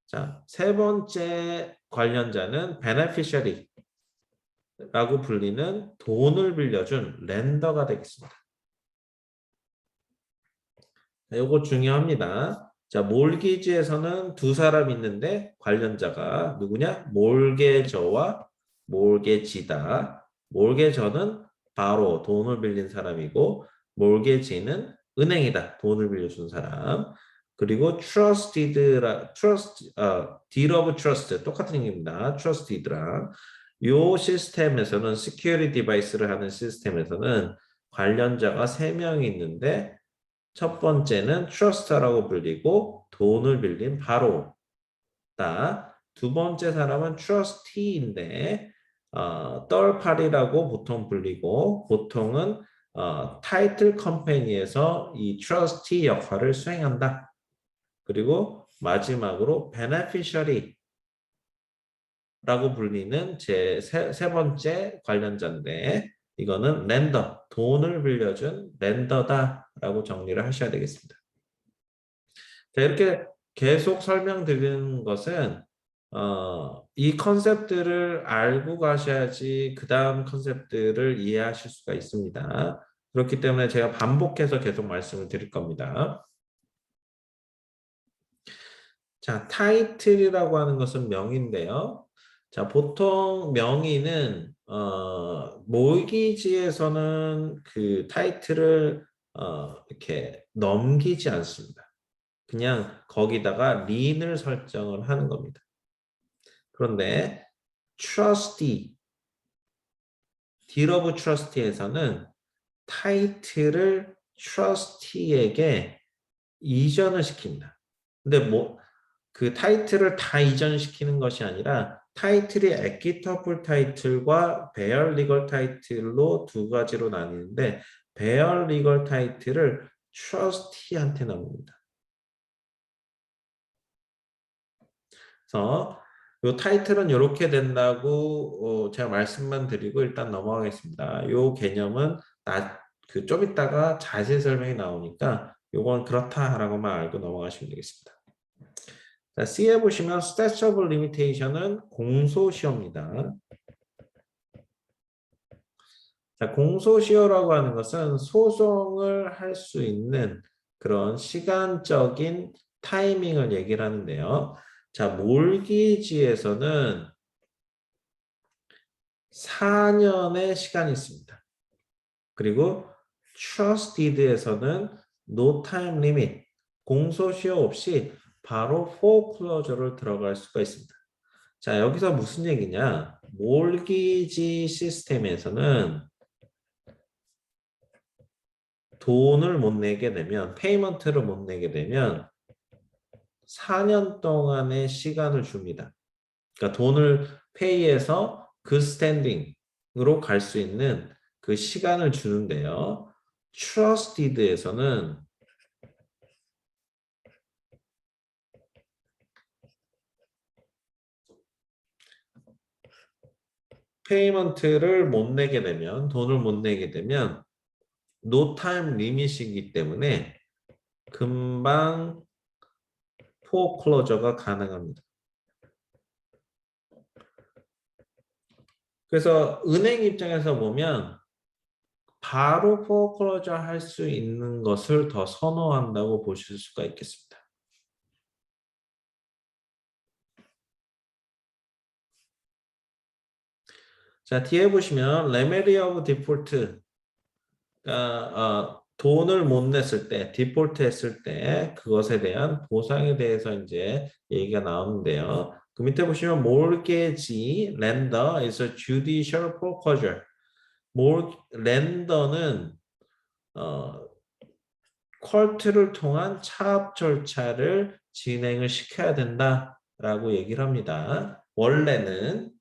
자, 세 번째 관련자는 beneficiary 라고 불리는 돈을 빌려준 렌더가 되겠습니다. 이거 중요합니다. 자, 몰기지에서는 두 사람 있는데 관련자가 누구냐? 몰개저와 몰개지다. 몰개저는 바로 돈을 빌린 사람이고 몰개지는 은행이다. 돈을 빌려준 사람. 그리고 deed of trust 똑같은 얘기입니다. trusted랑 이 시스템에서는 security device를 하는 시스템에서는 관련자가 3명이 있는데 첫 번째는 truster라고 불리고 돈을 빌린 바로다. 두 번째 사람은 trustee인데 third party라고 보통 불리고 보통은 타이틀 컴퍼니에서 이 trustee 역할을 수행한다. 그리고 마지막으로 beneficiary라고 불리는 세 번째 관련자인데 이거는 렌더, 돈을 빌려준 렌더다라고 정리를 하셔야 되겠습니다. 자, 이렇게 계속 설명드리는 것은 이 컨셉들을 알고 가셔야지 그 다음 컨셉들을 이해하실 수가 있습니다. 그렇기 때문에 제가 반복해서 계속 말씀을 드릴 겁니다. 자, 타이틀이라고 하는 것은 명의인데요. 자, 보통 명의는 모기지에서는 그 타이틀을 이렇게 넘기지 않습니다. 그냥 거기다가 린을 설정을 하는 겁니다. 그런데 trustee, deed of trustee에서는 타이틀을 trustee에게 이전을 시킵니다. 근데 뭐 그 타이틀을 다 이전시키는 것이 아니라 타이틀이 에퀴터블 타이틀과 베어 리걸 타이틀로 두 가지로 나뉘는데 베어 리걸 타이틀을 트러스티한테 넘깁니다. 그래서 이 타이틀은 이렇게 된다고 제가 말씀만 드리고 일단 넘어가겠습니다. 이 개념은 좀 이따가 자세히 설명이 나오니까 이건 그렇다라고만 알고 넘어가시면 되겠습니다. 자, C에 보시면 Statute of Limitation은 공소시효입니다. 자, 공소시효라고 하는 것은 소송을 할 수 있는 그런 시간적인 타이밍을 얘기를 하는데요. 자, 몰기지에서는 4년의 시간이 있습니다. 그리고 Trust Deed에서는 No Time Limit, 공소시효 없이 바로 foreclosure를 들어갈 수가 있습니다. 자, 여기서 무슨 얘기냐? 몰기지 시스템에서는 돈을 못 내게 되면, 페이먼트를 못 내게 되면 4년 동안의 시간을 줍니다. 그러니까 돈을 페이해서 그 스탠딩으로 갈 수 있는 그 시간을 주는데요. 트러스티드에서는 페이먼트를 못 내게 되면, 돈을 못 내게 되면 노 타임 리밋이기 때문에 금방 포클로저가 가능합니다. 그래서 은행 입장에서 보면 바로 포클로저 할 수 있는 것을 더 선호한다고 보실 수가 있겠습니다. 자, 뒤에 보시면 레메디 오브 디폴트, 돈을 못 냈을 때, 디폴트 했을 때 그것에 대한 보상에 대해서 이제 얘기가 나오는데요. 그 밑에 보시면 mortgage lender is a judicial foreclosure. 렌더는 컬트를 통한 차압 절차를 진행을 시켜야 된다라고 얘기를 합니다. 원래는.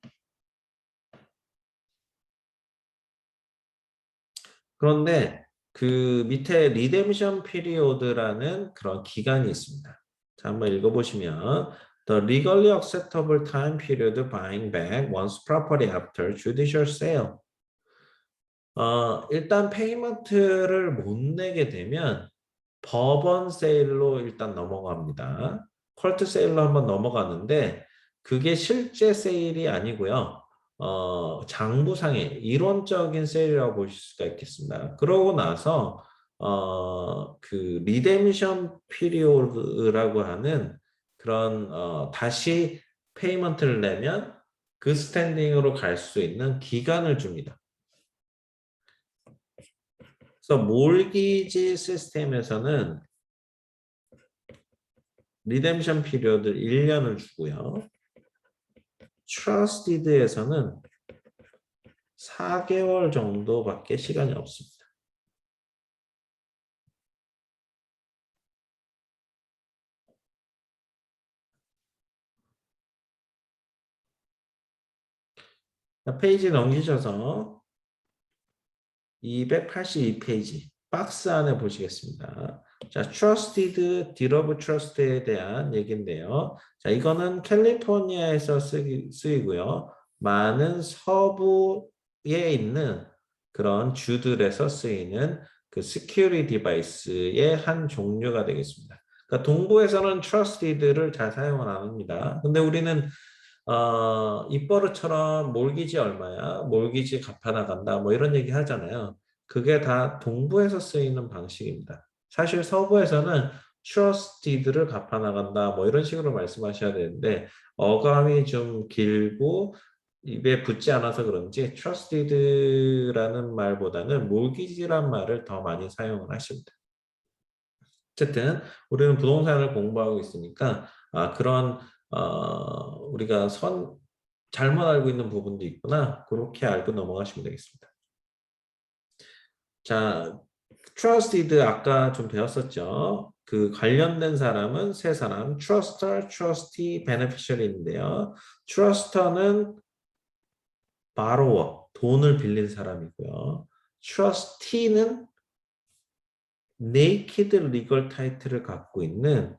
그런데 그 밑에 리뎀션 피리오드라는 그런 기간이 있습니다. 자, 한번 읽어보시면 The legally acceptable time period buying back one's property after judicial sale. 일단 페이먼트를 못 내게 되면 법원 세일로 일단 넘어갑니다. 컬트 세일로 한번 넘어가는데 그게 실제 세일이 아니고요. 장부상의 이론적인 세일이라고 보실 수가 있겠습니다. 그러고 나서 그 리뎀션 피리오드라고 하는 그런 다시 페이먼트를 내면 그 스탠딩으로 갈 수 있는 기간을 줍니다. 그래서 몰기지 시스템에서는 리뎀션 피리어드 1년을 주고요. 트러스티드에서는 4개월 정도밖에 시간이 없습니다. 자, 페이지 넘기셔서 282페이지 박스 안에 보시겠습니다. 자, trusted, deed of trust에 대한 얘기인데요. 자, 이거는 캘리포니아에서 쓰이고요. 많은 서부에 있는 그런 주들에서 쓰이는 그 security device의 한 종류가 되겠습니다. 그러니까 동부에서는 trusted를 잘 사용을 안 합니다. 근데 우리는 입버릇처럼 몰기지 얼마야? 몰기지 갚아 나간다. 뭐 이런 얘기 하잖아요. 그게 다 동부에서 쓰이는 방식입니다. 사실 서부에서는 trusted를 갚아 나간다. 뭐 이런 식으로 말씀하셔야 되는데 어감이 좀 길고 입에 붙지 않아서 그런지 trusted라는 말보다는 몰기지란 말을 더 많이 사용을 하십니다. 어쨌든 우리는 부동산을 공부하고 있으니까 그런 우리가 잘못 알고 있는 부분도 있구나. 그렇게 알고 넘어가시면 되겠습니다. 자, trusted 아까 좀 배웠었죠. 그 관련된 사람은 세 사람, truster, trustee, beneficiary인데요. truster는 borrower, 돈을 빌린 사람이고요. trustee는 naked legal title을 갖고 있는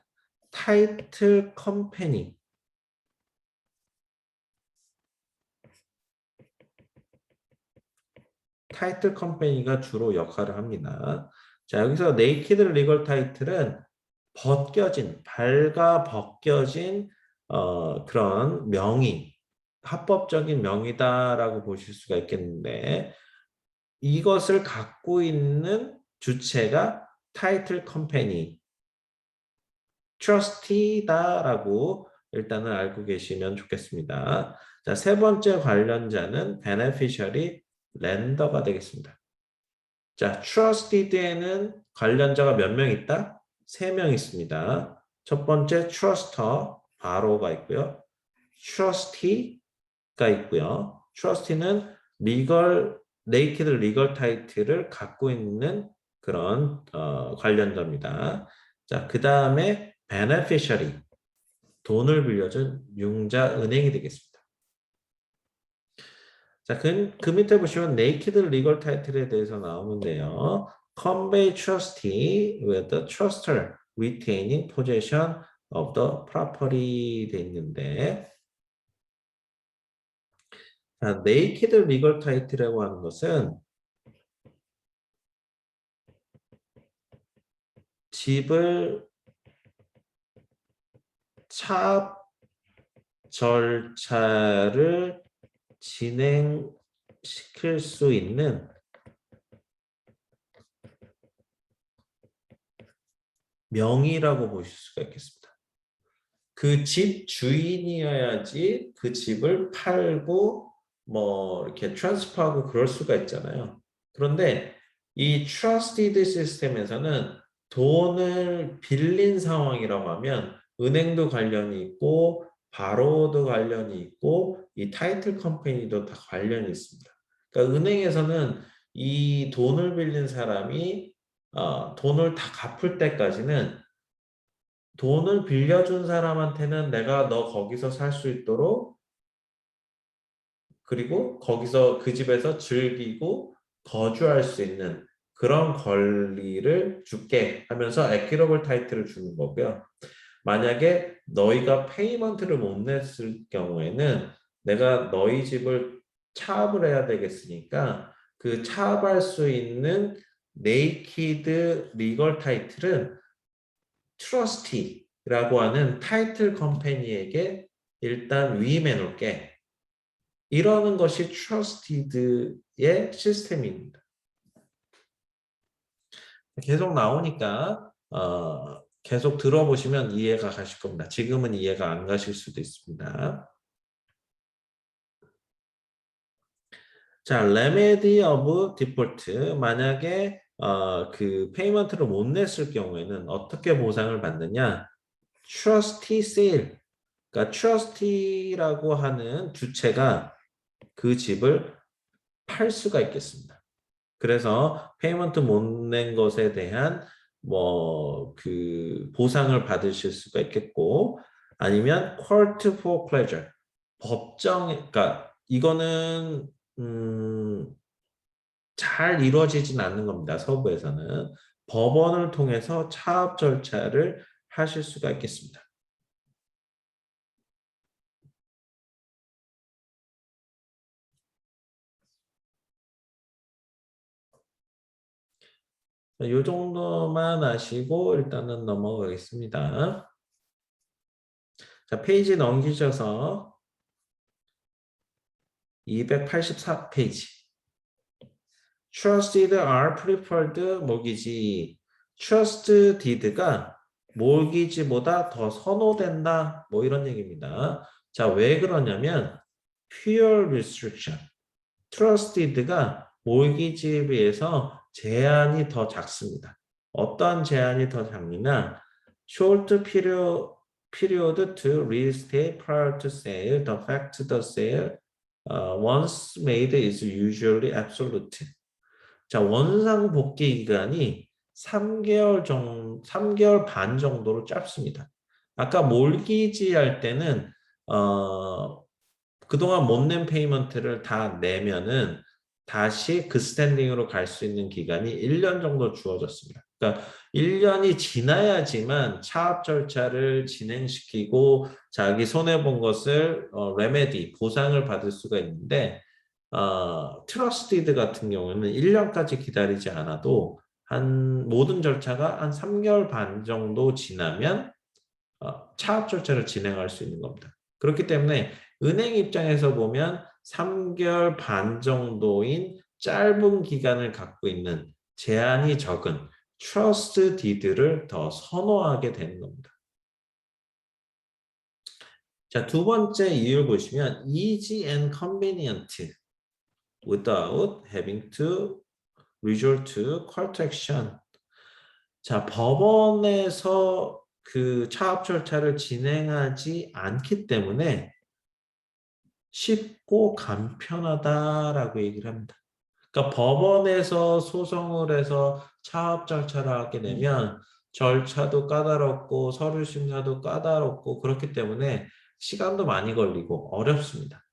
타이틀 컴퍼니, 타이틀 컴퍼니가 주로 역할을 합니다. 자, 여기서 네이키드 리걸 타이틀은 밝아 벗겨진 그런 명의, 합법적인 명의다라고 보실 수가 있겠는데 이것을 갖고 있는 주체가 타이틀 컴퍼니, 트러스티다라고 일단은 알고 계시면 좋겠습니다. 자, 세 번째 관련자는 beneficiary, 렌더가 되겠습니다. 자, trusted에는 관련자가 몇 명 있다? 3명 있습니다. 첫 번째 truster, 바로가 있고요. trustee가 있고요. trustee는 naked legal title을 갖고 있는 그런 관련자입니다. 자, 그 다음에 beneficiary, 돈을 빌려준 융자 은행이 되겠습니다. 자, 그 밑에 보시면 naked legal title에 대해서 나오는데요. convey trustee with the truster retaining possession of the property 돼 있는데 자, naked legal title이라고 하는 것은 집을 차압 절차를 진행시킬 수 있는 명의라고 보실 수가 있겠습니다. 그 집 주인이어야지 그 집을 팔고 뭐 이렇게 트랜스퍼하고 그럴 수가 있잖아요. 그런데 이 트러스티드 시스템에서는 돈을 빌린 상황이라고 하면 은행도 관련이 있고 바로도 관련이 있고 이 타이틀 컴퍼니도 다 관련이 있습니다. 그러니까 은행에서는 이 돈을 빌린 사람이 돈을 다 갚을 때까지는 돈을 빌려준 사람한테는 내가 너 거기서 살 수 있도록 그리고 거기서 그 집에서 즐기고 거주할 수 있는 그런 권리를 줄게 하면서 에퀴러블 타이틀을 주는 거고요. 만약에 너희가 페이먼트를 못 냈을 경우에는 내가 너희 집을 차압을 해야 되겠으니까 그 차압할 수 있는 네이키드 리걸 타이틀은 트러스티라고 하는 타이틀 컴퍼니에게 일단 위임해 놓을게. 이러는 것이 트러스티드의 시스템입니다. 계속 나오니까 계속 들어보시면 이해가 가실 겁니다. 지금은 이해가 안 가실 수도 있습니다. 자, remedy of default. 만약에 그 페이먼트를 못 냈을 경우에는 어떻게 보상을 받느냐? trustee sale. 그러니까 trustee라고 하는 주체가 그 집을 팔 수가 있겠습니다. 그래서 페이먼트 못 낸 것에 대한 뭐 그 보상을 받으실 수가 있겠고 아니면 court foreclosure 법정 그러니까 이거는 잘 이루어지진 않는 겁니다. 서부에서는. 법원을 통해서 차압 절차를 하실 수가 있겠습니다. 이 정도만 아시고 일단은 넘어가겠습니다. 자, 페이지 넘기셔서 284페이지. Trusted are preferred mortgage. Trust deed가 mortgage보다 더 선호된다. 뭐 이런 얘기입니다. 자, 왜 그러냐면 pure restriction. Trusted가 mortgage에 비해서 제한이 더 작습니다. 어떤 제한이 더 작느냐? Short period to reinstate prior to sale. The fact the sale once made is usually absolute. 자, 원상 복귀 기간이 3개월 반 정도로 짧습니다. 아까 몰기지 할 때는 그동안 못 낸 페이먼트를 다 내면은 다시 그 스탠딩으로 갈 수 있는 기간이 1년 정도 주어졌습니다. 그러니까 1년이 지나야지만 차압 절차를 진행시키고 자기 손해본 것을 레메디, 보상을 받을 수가 있는데 트러스티드 같은 경우는 1년까지 기다리지 않아도 모든 절차가 한 3개월 반 정도 지나면 차압 절차를 진행할 수 있는 겁니다. 그렇기 때문에 은행 입장에서 보면 3개월 반 정도인 짧은 기간을 갖고 있는 제한이 적은 트러스트 디드를 더 선호하게 되는 겁니다. 자, 두 번째 이유를 보시면 easy and convenient without having to resort to court action. 자, 법원에서 그 차압 절차를 진행하지 않기 때문에 쉽고 간편하다라고 얘기를 합니다. 그러니까 법원에서 소송을 해서 차압 절차를 하게 되면 절차도 까다롭고 서류 심사도 까다롭고 그렇기 때문에 시간도 많이 걸리고 어렵습니다.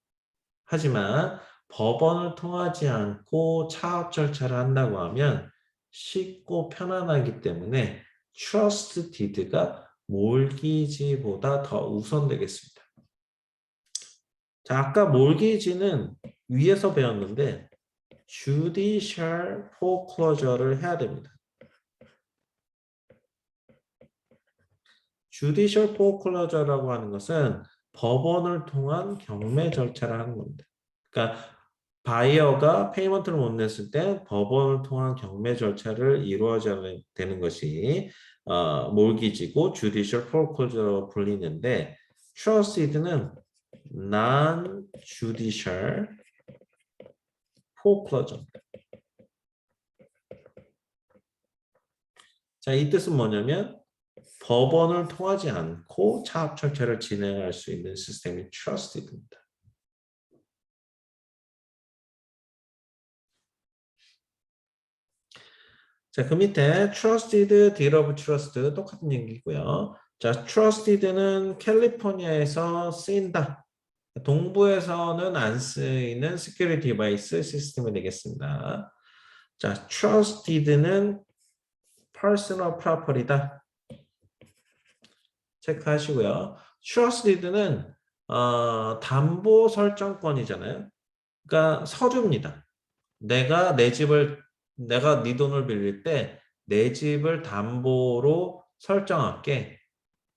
하지만 법원을 통하지 않고 차압 절차를 한다고 하면 쉽고 편안하기 때문에 트러스트 디드가 몰기지보다 더 우선되겠습니다. 자, 아까 몰기지는 위에서 배웠는데 judicial foreclosure를 해야 됩니다. judicial foreclosure라고 하는 것은 법원을 통한 경매 절차를 하는 겁니다. 그러니까 바이어가 페이먼트를 못 냈을 때 법원을 통한 경매 절차를 이루어져야 되는 것이 몰기지고 judicial foreclosure로 불리는데 trusted는 non-judicial foreclosure. 자, 이 뜻은 뭐냐면 법원을 통하지 않고 차압 절차를 진행할 수 있는 시스템이 trusted입니다. 자, 그 밑에 trusted, deed of trust 똑같은 얘기고요. 자, trusted는 캘리포니아에서 쓰인다. 동부에서는 안 쓰이는 security device 시스템이 되겠습니다. 자, trusted는 personal property다. 체크하시고요. trusted는 담보 설정권이잖아요. 그러니까 서류입니다. 내가 네 돈을 빌릴 때 내 집을 담보로 설정할게.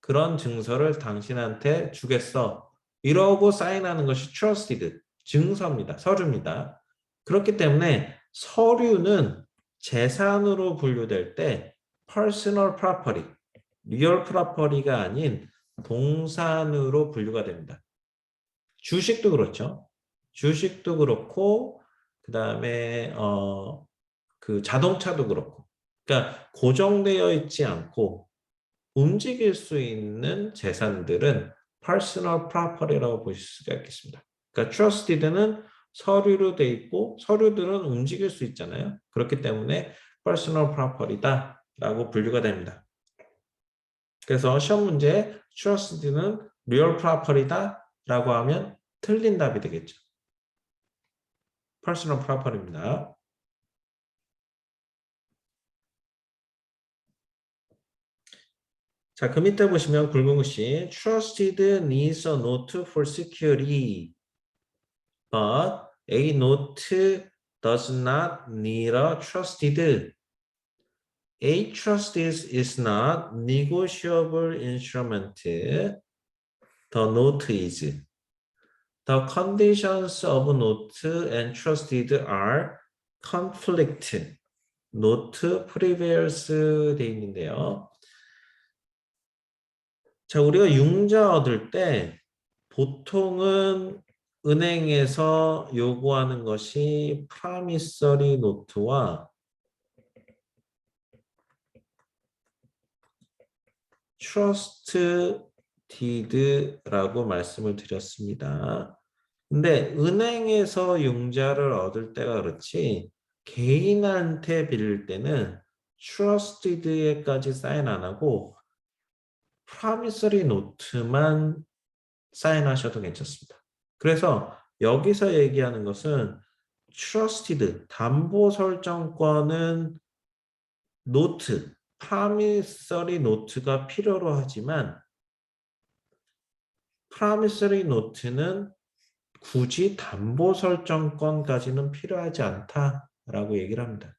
그런 증서를 당신한테 주겠어. 이러고 사인하는 것이 trusted, 증서입니다. 서류입니다. 그렇기 때문에 서류는 재산으로 분류될 때 personal property, real property가 아닌 동산으로 분류가 됩니다. 주식도 그렇죠. 주식도 그렇고 그 다음에 그 자동차도 그렇고 그러니까 고정되어 있지 않고 움직일 수 있는 재산들은 personal property라고 보실 수가 있겠습니다. 그러니까 trusted는 서류로 돼 있고 서류들은 움직일 수 있잖아요. 그렇기 때문에 personal property다라고 분류가 됩니다. 그래서 시험 문제 trusted는 real property다라고 하면 틀린 답이 되겠죠. personal property입니다. 자, 그 밑에 보시면 굵은 글씨 trusted needs a note for security, but a note does not need a trusted. A trust is not negotiable instrument. The note is. The conditions of note and trusted are conflict. note prevails 돼 있는데요. 자, 우리가 융자 얻을 때 보통은 은행에서 요구하는 것이 promissory note와 trust deed라고 말씀을 드렸습니다. 근데 은행에서 융자를 얻을 때가 그렇지 개인한테 빌릴 때는 trusted에까지 사인 안 하고 promissory note만 사인하셔도 괜찮습니다. 그래서 여기서 얘기하는 것은 trusted, 담보 설정권은 노트, promissory note가 필요로 하지만 promissory note는 굳이 담보 설정권까지는 필요하지 않다라고 얘기를 합니다.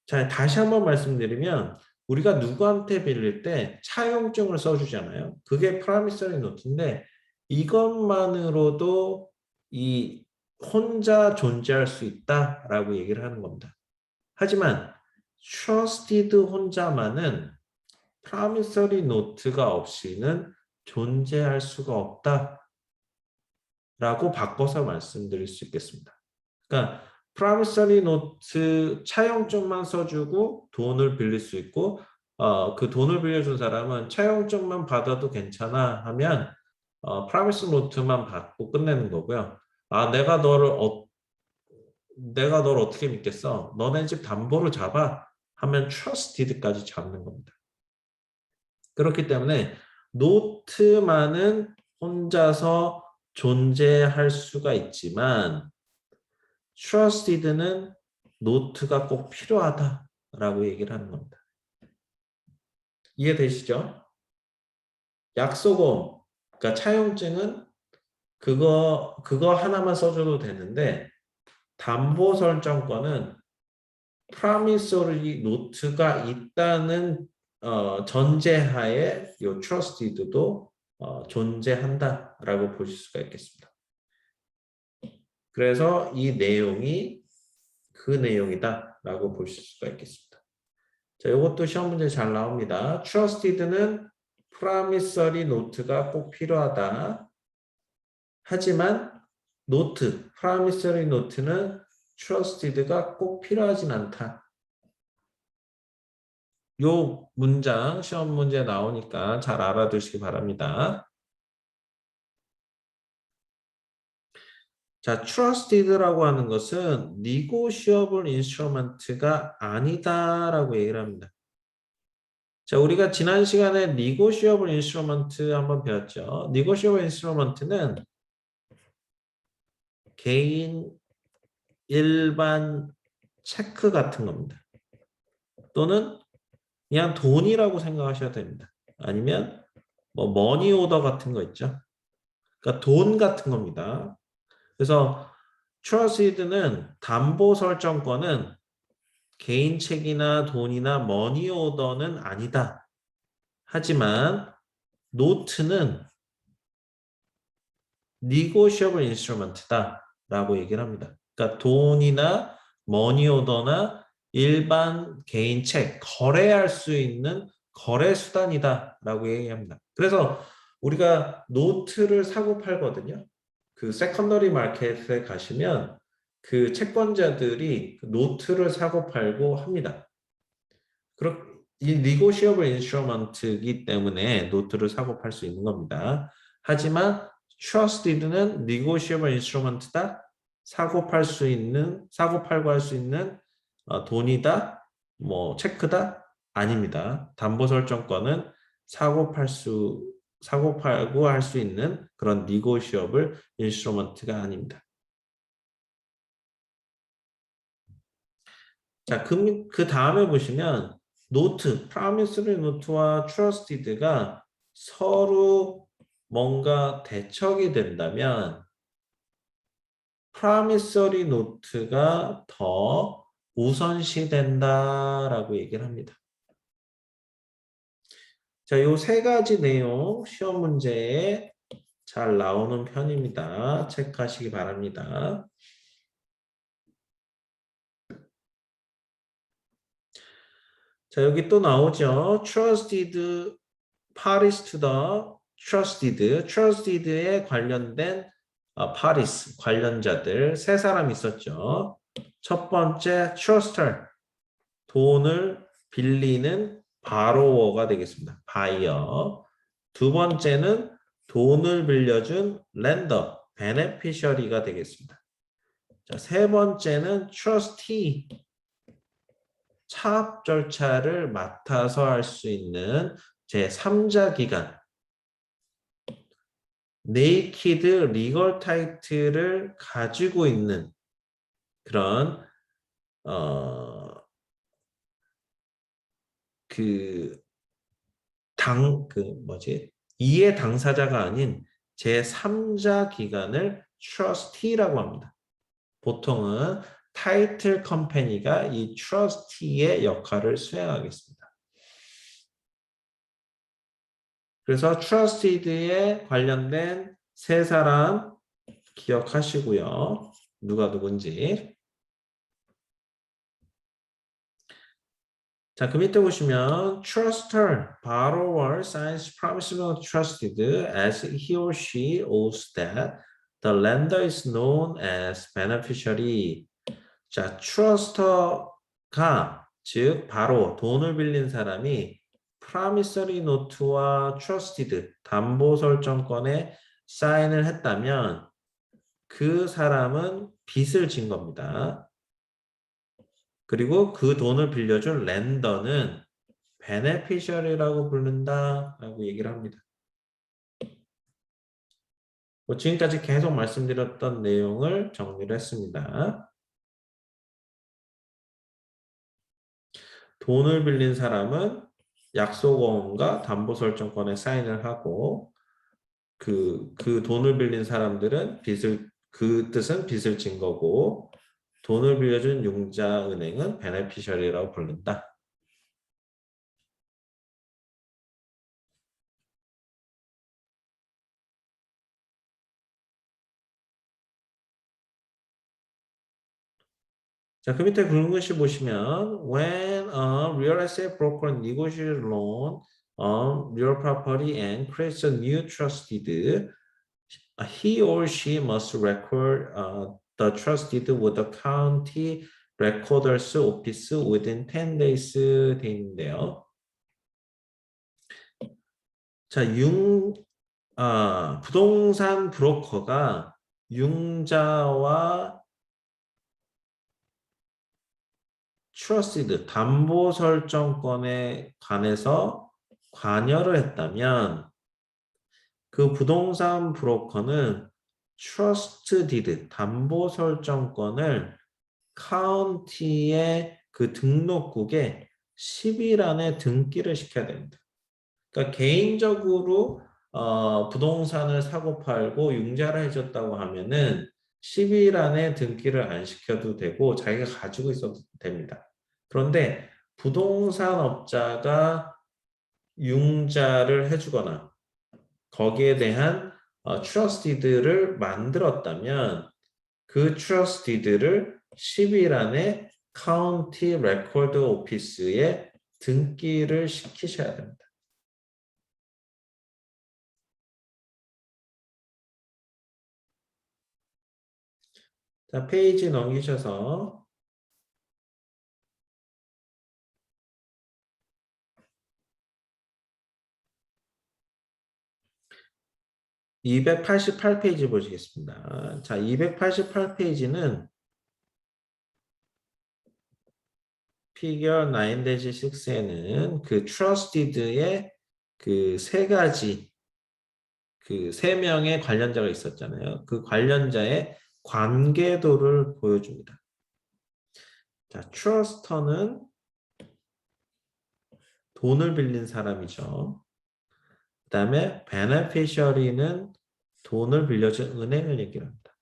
자, 다시 한번 말씀드리면 우리가 누구한테 빌릴 때 차용증을 써주잖아요. 그게 promissory note인데 이것만으로도 이 혼자 존재할 수 있다라고 얘기를 하는 겁니다. 하지만 trusted 혼자만은 promissory note가 없이는 존재할 수가 없다라고 바꿔서 말씀드릴 수 있겠습니다. 그러니까 promissory note 차용증만 써주고 돈을 빌릴 수 있고 그 돈을 빌려준 사람은 차용증만 받아도 괜찮아 하면 promise note만 받고 끝내는 거고요. 내가 너를 어떻게 믿겠어? 너네 집 담보로 잡아 하면 trusted까지 잡는 겁니다. 그렇기 때문에 노트만은 혼자서 존재할 수가 있지만 trusted는 노트가 꼭 필요하다라고 얘기를 하는 겁니다. 이해되시죠? 약속은 그러니까 차용증은 그거 하나만 써줘도 되는데 담보 설정권은 promissory note가 있다는 전제하에 이 trusted도 존재한다라고 보실 수가 있겠습니다. 그래서 이 내용이 그 내용이다라고 보실 수가 있겠습니다. 자, 이것도 시험 문제 잘 나옵니다. trusted는 promissory note가 꼭 필요하다. 하지만 노트, promissory note는 trusted가 꼭 필요하진 않다. 요 문장 시험 문제 나오니까 잘 알아두시기 바랍니다. 자, trusted라고 하는 것은 negotiable instrument가 아니다라고 얘기를 합니다. 자, 우리가 지난 시간에 negotiable instrument 한번 배웠죠. negotiable instrument는 개인 일반 체크 같은 겁니다. 또는 그냥 돈이라고 생각하셔도 됩니다. 아니면 뭐 머니 오더 같은 거 있죠. 그러니까 돈 같은 겁니다. 그래서 trusted는 담보 설정권은 개인 책이나 돈이나 머니 오더는 아니다. 하지만 노트는 negotiable instrument다 라고 얘기를 합니다. 그러니까 돈이나 머니 오더나 일반 개인 책, 거래할 수 있는 거래 수단이다 라고 얘기합니다. 그래서 우리가 노트를 사고 팔거든요. 그 세컨더리 마켓에 가시면 그 채권자들이 노트를 사고 팔고 합니다. 이 negotiable instrument이기 때문에 노트를 사고 팔 수 있는 겁니다. 하지만 trusted는 negotiable instrument다. 사고 팔고 할 수 있는 돈이다, 뭐 체크다 아닙니다. 담보 설정권은 사고 팔고 할 수 있는 그런 negotiable instrument가 아닙니다. 자, 그 다음에 보시면 노트, promissory note와 trusted가 서로 뭔가 대척이 된다면 promissory note가 더 우선시 된다라고 얘기를 합니다. 자, 요 세 가지 내용 시험 문제에 잘 나오는 편입니다. 체크하시기 바랍니다. 자, 여기 또 나오죠. trusted parties to the trusted에 관련된 parties, 관련자들 세 사람 있었죠. 첫 번째 truster, 돈을 빌리는 borrower가 되겠습니다. buyer. 두 번째는 돈을 빌려준 lender, beneficiary가 되겠습니다. 자, 세 번째는 trustee, 차압 절차를 맡아서 할 수 있는 제3자 기관, 네이키드 리걸 타이틀을 가지고 있는 그런 이해 당사자가 아닌 제3자 기관을 trustee라고 합니다. 보통은 타이틀 컴퍼니가 이 trustee의 역할을 수행하겠습니다. 그래서 trusted에 관련된 세 사람 기억하시고요. 누가 누군지. 자, 그 밑에 보시면 truster, borrower signs promissory note trusted as he or she owes that the lender is known as beneficiary. 자, truster가 즉 바로 돈을 빌린 사람이 promissory note와 trusted 담보 설정권에 사인을 했다면 그 사람은 빚을 진 겁니다. 그리고 그 돈을 빌려준 렌더는 베네피셜이라고 부른다라고 얘기를 합니다. 지금까지 계속 말씀드렸던 내용을 정리를 했습니다. 돈을 빌린 사람은 약속어음과 담보설정권에 사인을 하고 그 돈을 빌린 사람들은 그 뜻은 빚을 진 거고 돈을 빌려준 융자은행은 베네피셜이라고 부른다. 자, 그 밑에 굵은 글씨 보시면 when a real estate broker negotiates a loan on real property and creates a new trusted, he or she must record the trusted with the county recorder's office within 10 days 돼 있는데요. 자, 부동산 브로커가 융자와 trusted 담보 설정권에 관해서 관여를 했다면 그 부동산 브로커는 trusted 담보 설정권을 카운티의 그 등록국에 10일 안에 등기를 시켜야 됩니다. 그러니까 개인적으로 부동산을 사고 팔고 융자를 해줬다고 하면은 10일 안에 등기를 안 시켜도 되고 자기가 가지고 있어도 됩니다. 그런데 부동산 업자가 융자를 해주거나 거기에 대한 트러스티드를 만들었다면 그 트러스티드를 10일 안에 카운티 레코드 오피스에 등기를 시키셔야 됩니다. 자, 페이지 넘기셔서 288페이지 보시겠습니다. 자, 288페이지는 피겨 9-6에는 그 trusted의 그 세 가지 그 세 명의 관련자가 있었잖아요. 그 관련자의 관계도를 보여줍니다. 자, 트러스터는 돈을 빌린 사람이죠. 그 다음에 beneficiary는 돈을 빌려준 은행을 얘기를 합니다.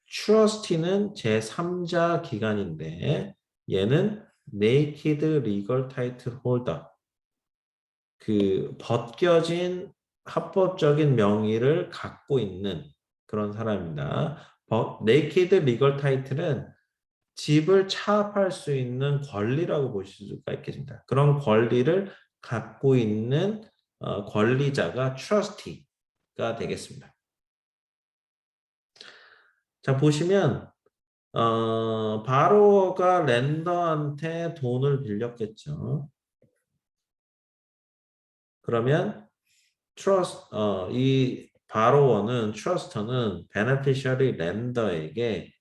trustee는 제3자 기관인데 얘는 naked legal title holder, 그 벗겨진 합법적인 명의를 갖고 있는 그런 사람입니다. naked legal title은 집을 차압할 수 있는 권리라고 보실 수가 있겠습니다. 그런 권리를 갖고 있는 권리자가 trustee가 되겠습니다. 자, 보시면 바로워가 렌더한테 돈을 빌렸겠죠. 그러면 이 바로워는 트러스터는 beneficiary 렌더에게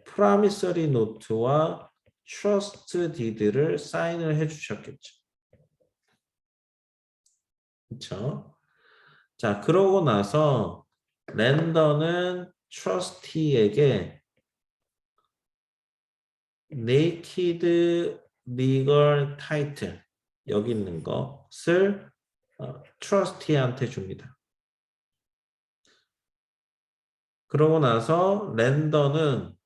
프라미서리 노트와 트러스트 디드를 사인을 해주셨겠죠. 그렇죠? 자, 그러고 나서 렌더는 트러스티에게 naked legal title 여기 있는 것을 트러스티한테 줍니다. 그러고 나서 렌더는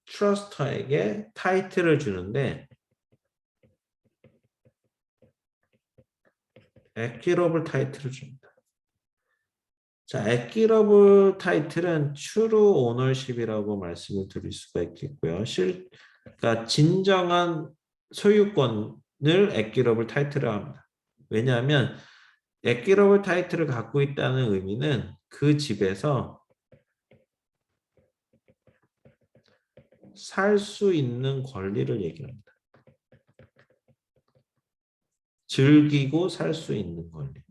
트러스터에게 타이틀을 주는데 에퀴러블 타이틀을 줍니다. 자, 에퀴러블 타이틀은 true ownership이라고 말씀을 드릴 수가 있겠고요. 그러니까 진정한 소유권을 에퀴러블 타이틀을 합니다. 왜냐하면 에퀴러블 타이틀을 갖고 있다는 의미는 그 집에서 살 수 있는 권리를 얘기합니다. 즐기고 살 수 있는 권리.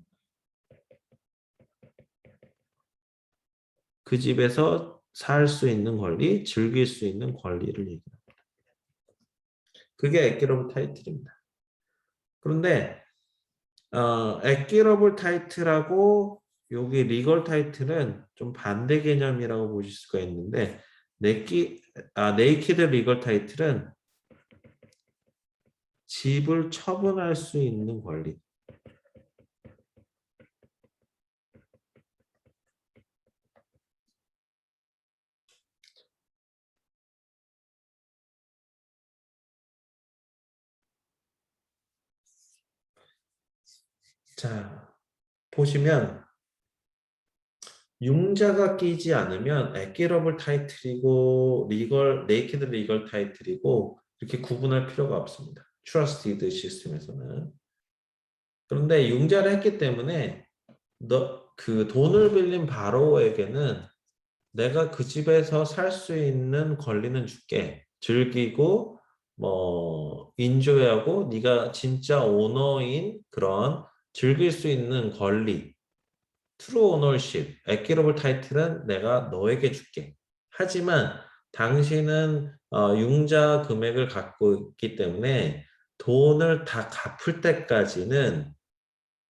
그 집에서 살 수 있는 권리, 즐길 수 있는 권리를 얘기합니다. 그게 에퀴러블 타이틀입니다. 그런데 에퀴러블 타이틀하고 여기 리걸 타이틀은 좀 반대 개념이라고 보실 수가 있는데 네이키드 리걸 타이틀은 집을 처분할 수 있는 권리. 자, 보시면 융자가 끼지 않으면 에퀴러블 타이틀이고 네이키드 리걸 타이틀이고 이렇게 구분할 필요가 없습니다. 트러스티드 시스템에서는. 그런데 융자를 했기 때문에 그 돈을 빌린 바로에게는 내가 그 집에서 살 수 있는 권리는 줄게. 즐기고 뭐 인조하고 네가 진짜 오너인 그런 즐길 수 있는 권리, 트루 오너십, 에퀴러블 타이틀은 내가 너에게 줄게. 하지만 당신은 융자 금액을 갖고 있기 때문에 돈을 다 갚을 때까지는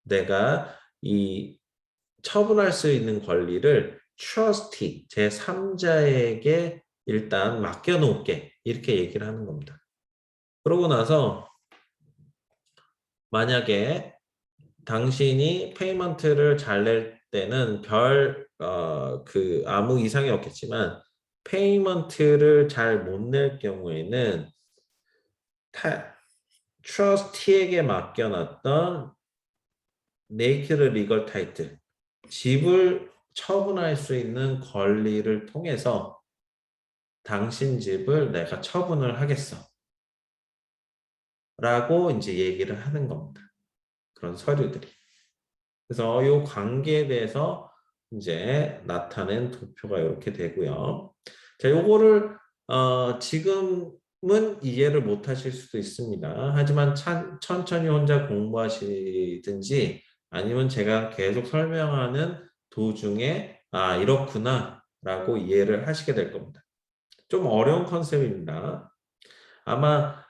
내가 이 처분할 수 있는 권리를 trustee, 제3자에게 일단 맡겨놓을게. 이렇게 얘기를 하는 겁니다. 그러고 나서 만약에 당신이 페이먼트를 잘 낼 때는 아무 이상이 없겠지만 페이먼트를 잘 못 낼 경우에는 트러스티에게 맡겨놨던 네이키드 리걸 타이틀, 집을 처분할 수 있는 권리를 통해서 당신 집을 내가 처분을 하겠어. 라고 이제 얘기를 하는 겁니다. 그런 서류들이. 그래서 이 관계에 대해서 이제 나타낸 도표가 이렇게 되고요. 자, 요거를 지금은 이해를 못 하실 수도 있습니다. 하지만 천천히 혼자 공부하시든지 아니면 제가 계속 설명하는 도중에 이렇구나 라고 이해를 하시게 될 겁니다. 좀 어려운 컨셉입니다. 아마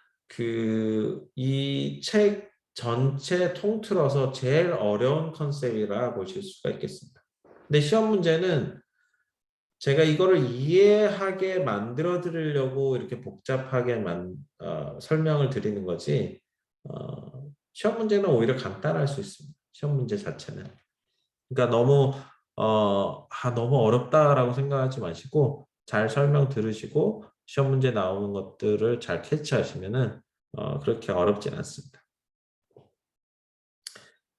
이 책 전체 통틀어서 제일 어려운 컨셉이라 보실 수가 있겠습니다. 근데 시험 문제는 제가 이거를 이해하게 만들어 드리려고 이렇게 복잡하게 설명을 드리는 거지, 시험 문제는 오히려 간단할 수 있습니다. 시험 문제 자체는. 그러니까 너무 어렵다라고 생각하지 마시고, 잘 설명 들으시고, 시험 문제 나오는 것들을 잘 캐치하시면은, 그렇게 어렵진 않습니다.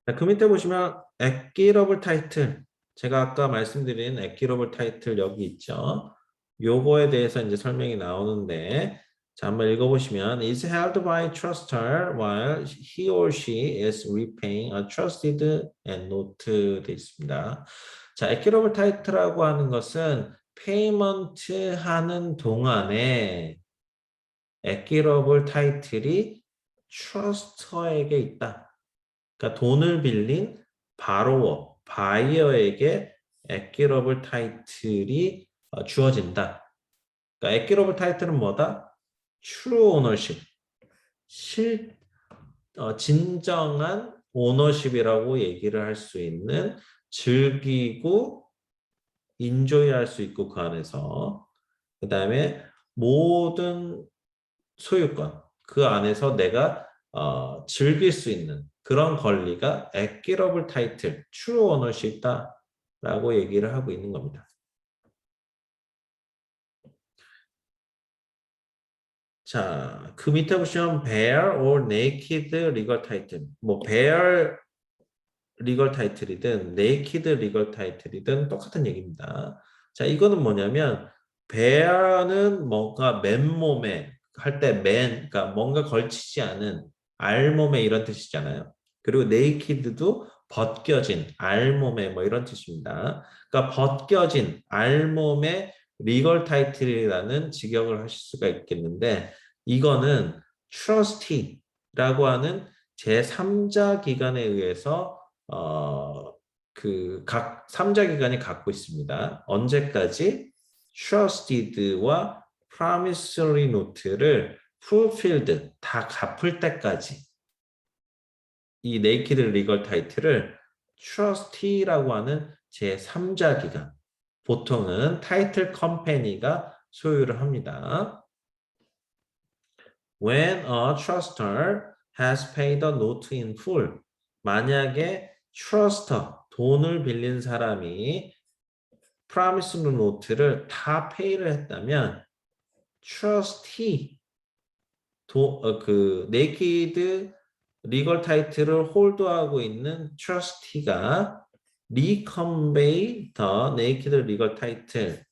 자, 그 밑에 보시면, 액기러블 타이틀. 제가 아까 말씀드린 액기러블 타이틀 여기 있죠. 요거에 대해서 이제 설명이 나오는데, 자, 한번 읽어보시면, is held by truster while he or she is repaying a trusted and note 돼 있습니다. 자, 액기러블 타이틀이라고 하는 것은 페이먼트 하는 동안에 액기러블 타이틀이 트러스터에게 있다. 그러니까 돈을 빌린 바로워, 바이어에게 액기러블 타이틀이 주어진다. 그러니까 액기러블 타이틀은 뭐다? true ownership, 진정한 오너십이라고 얘기를 할 수 있는, 즐기고 인조이할 수 있고 그 안에서, 그 다음에 모든 소유권, 그 안에서 내가 즐길 수 있는 그런 권리가 equitable title, true ownership이다라고 얘기를 하고 있는 겁니다. 자, 그 밑에 보시면 bare or naked legal title, 뭐 bare legal title이든 naked legal title이든 똑같은 얘기입니다. 자, 이거는 뭐냐면 bare는 뭔가 맨몸에 할 때 그러니까 뭔가 걸치지 않은 알몸에 이런 뜻이잖아요. 그리고 naked도 벗겨진 알몸에 뭐 이런 뜻입니다. 그러니까 벗겨진 알몸에 legal title이라는 직역을 하실 수가 있겠는데, 이거는 trustee라고 하는 제3자 기관에 의해서 각 3자 기관이 갖고 있습니다. 언제까지? trusted와 promissory note를 fulfilled, 다 갚을 때까지 이 naked legal title을 trustee라고 하는 제3자 기관, 보통은 타이틀 컴퍼니가 소유를 합니다. When a truster has paid a note in full, 만약에 트러스터, 돈을 빌린 사람이 프라미스 노트를 다 페이를 했다면 트러스티, 네이키드 리걸 타이틀을 홀드하고 있는 트러스티가 리컨베이 더 네이키드 리걸 타이틀,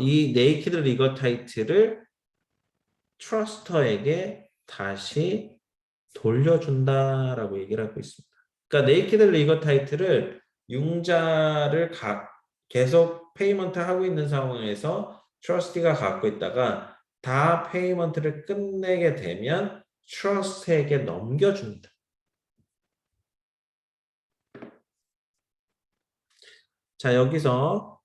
이 네이키드 리걸 타이틀을 트러스터에게 다시 돌려준다라고 얘기를 하고 있습니다. 그러니까 네이키드 리거 타이틀을 융자를 계속 페이먼트 하고 있는 상황에서 트러스티가 갖고 있다가 다 페이먼트를 끝내게 되면 트러스트에게 넘겨줍니다. 자, 여기서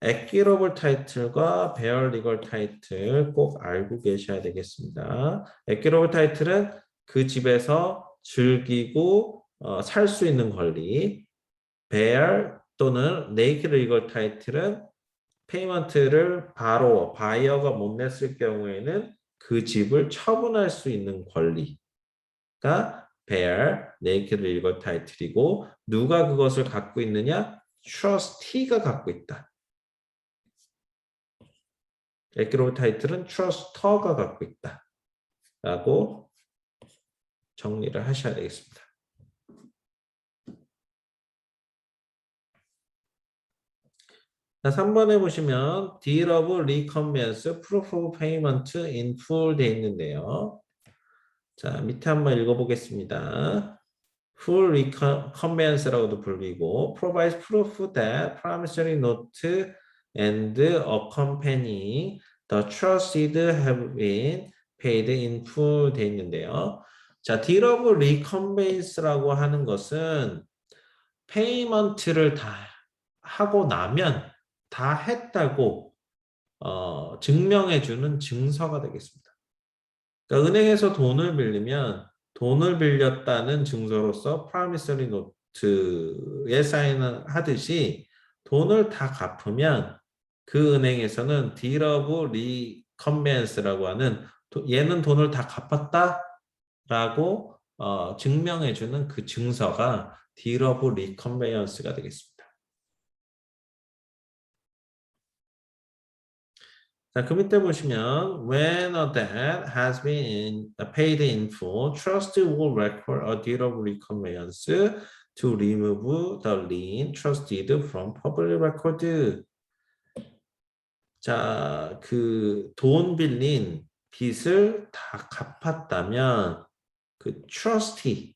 equitable title과 bare legal title 꼭 알고 계셔야 되겠습니다. equitable title은 그 집에서 즐기고 살 수 있는 권리, bear 또는 naked legal title은 페이먼트를 바로 바이어가 못 냈을 경우에는 그 집을 처분할 수 있는 권리가 bear, naked legal title이고, 누가 그것을 갖고 있느냐? trustee가 갖고 있다. 에키로브 타이틀은 트러스터가 갖고 있다 라고 정리를 하셔야 되겠습니다. 자, 3번에 보시면 Deed of Recompense, Proof of Payment in Full 되어 있는데요. 자, 밑에 한번 읽어보겠습니다. Full Recompense라고도 불리고 provides proof that promissory note and accompanying the trusted have been paid in full 되어 있는데요. 자, Deed of Recompense라고 하는 것은 페이먼트를 다 하고 나면 다 했다고 증명해주는 증서가 되겠습니다. 그러니까 은행에서 돈을 빌리면 돈을 빌렸다는 증서로서 프라미서리 노트에 사인을 하듯이 돈을 다 갚으면 그 은행에서는 deed of recompense라고 하는 얘는 돈을 다 갚았다라고 증명해주는 그 증서가 deed of recompense가 되겠습니다. 자, 그 밑에 보시면 when a debt has been paid in full, trustee will record a deed of recompense to remove the lien trusted from public record. 자, 그 돈 빌린 빚을 다 갚았다면 그 trustee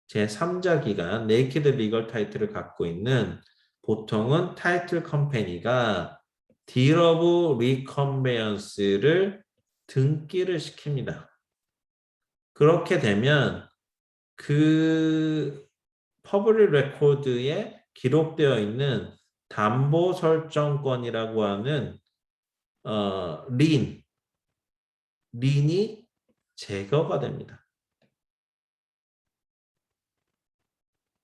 제3자 기관 네이키드 리걸 타이틀을 갖고 있는 보통은 타이틀 컴퍼니가 deed of recompense를 등기를 시킵니다. 그렇게 되면 그 퍼블릭 레코드에 기록되어 있는 담보 설정권이라고 하는 린이 제거가 됩니다.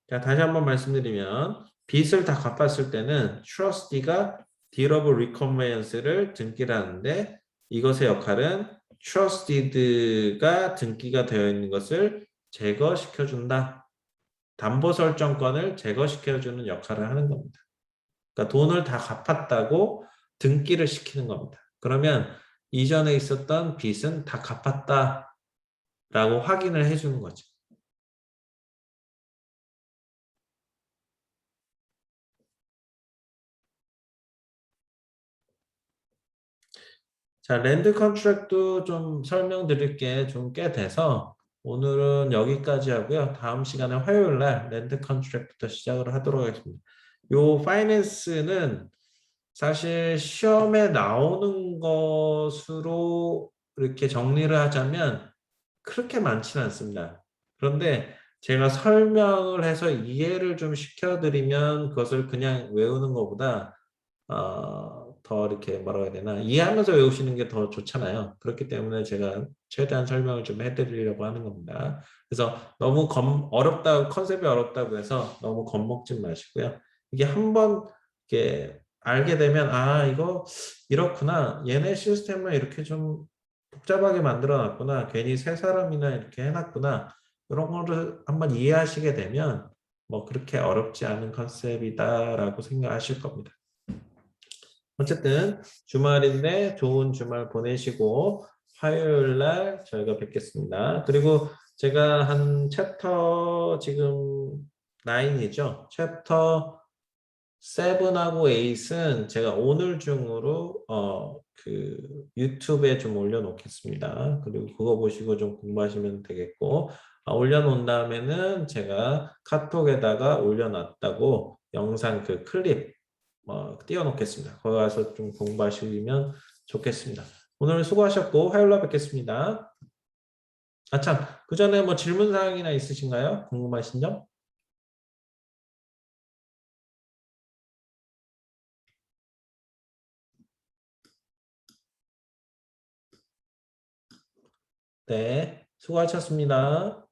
자, 다시 한번 말씀드리면 빚을 다 갚았을 때는 trustee가 deed of recompense를 등기를 하는데 이것의 역할은 trusted가 등기가 되어 있는 것을 제거시켜준다. 담보 설정권을 제거시켜주는 역할을 하는 겁니다. 그러니까 돈을 다 갚았다고 등기를 시키는 겁니다. 그러면 이전에 있었던 빚은 다 갚았다라고 확인을 해주는 거죠. 자, 랜드 컨트랙도 좀 설명드릴 게 좀 꽤 돼서 오늘은 여기까지 하고요. 다음 시간에 화요일 날 랜드 컨트랙부터 시작을 하도록 하겠습니다. 요 파이낸스는 사실 시험에 나오는 것으로 이렇게 정리를 하자면 그렇게 많지는 않습니다. 그런데 제가 설명을 해서 이해를 좀 시켜드리면 그것을 그냥 외우는 것보다 더 이렇게 뭐라고 해야 되나 이해하면서 외우시는 게 더 좋잖아요. 그렇기 때문에 제가 최대한 설명을 좀 해드리려고 하는 겁니다. 그래서 너무 어렵다고 컨셉이 어렵다고 해서 너무 겁먹지 마시고요. 이게 한번 이렇게 알게 되면 아 이거 이렇구나 얘네 시스템을 이렇게 좀 복잡하게 만들어 놨구나 괜히 세 사람이나 이렇게 해놨구나 이런 거를 한번 이해하시게 되면 뭐 그렇게 어렵지 않은 컨셉이다라고 생각하실 겁니다. 어쨌든 주말인데 좋은 주말 보내시고 화요일 날 저희가 뵙겠습니다. 그리고 제가 한 챕터 지금 9이죠. 챕터 7하고 8은 제가 오늘 중으로 그 유튜브에 좀 올려놓겠습니다. 그리고 그거 보시고 좀 공부하시면 되겠고 올려놓은 다음에는 제가 카톡에다가 올려놨다고 영상 그 클립 띄워놓겠습니다. 거기 가서 좀 공부하시면 좋겠습니다. 오늘 수고하셨고 화요일 날 뵙겠습니다. 참, 그 전에 뭐 질문 사항이나 있으신가요? 궁금하신 점? 네, 수고하셨습니다.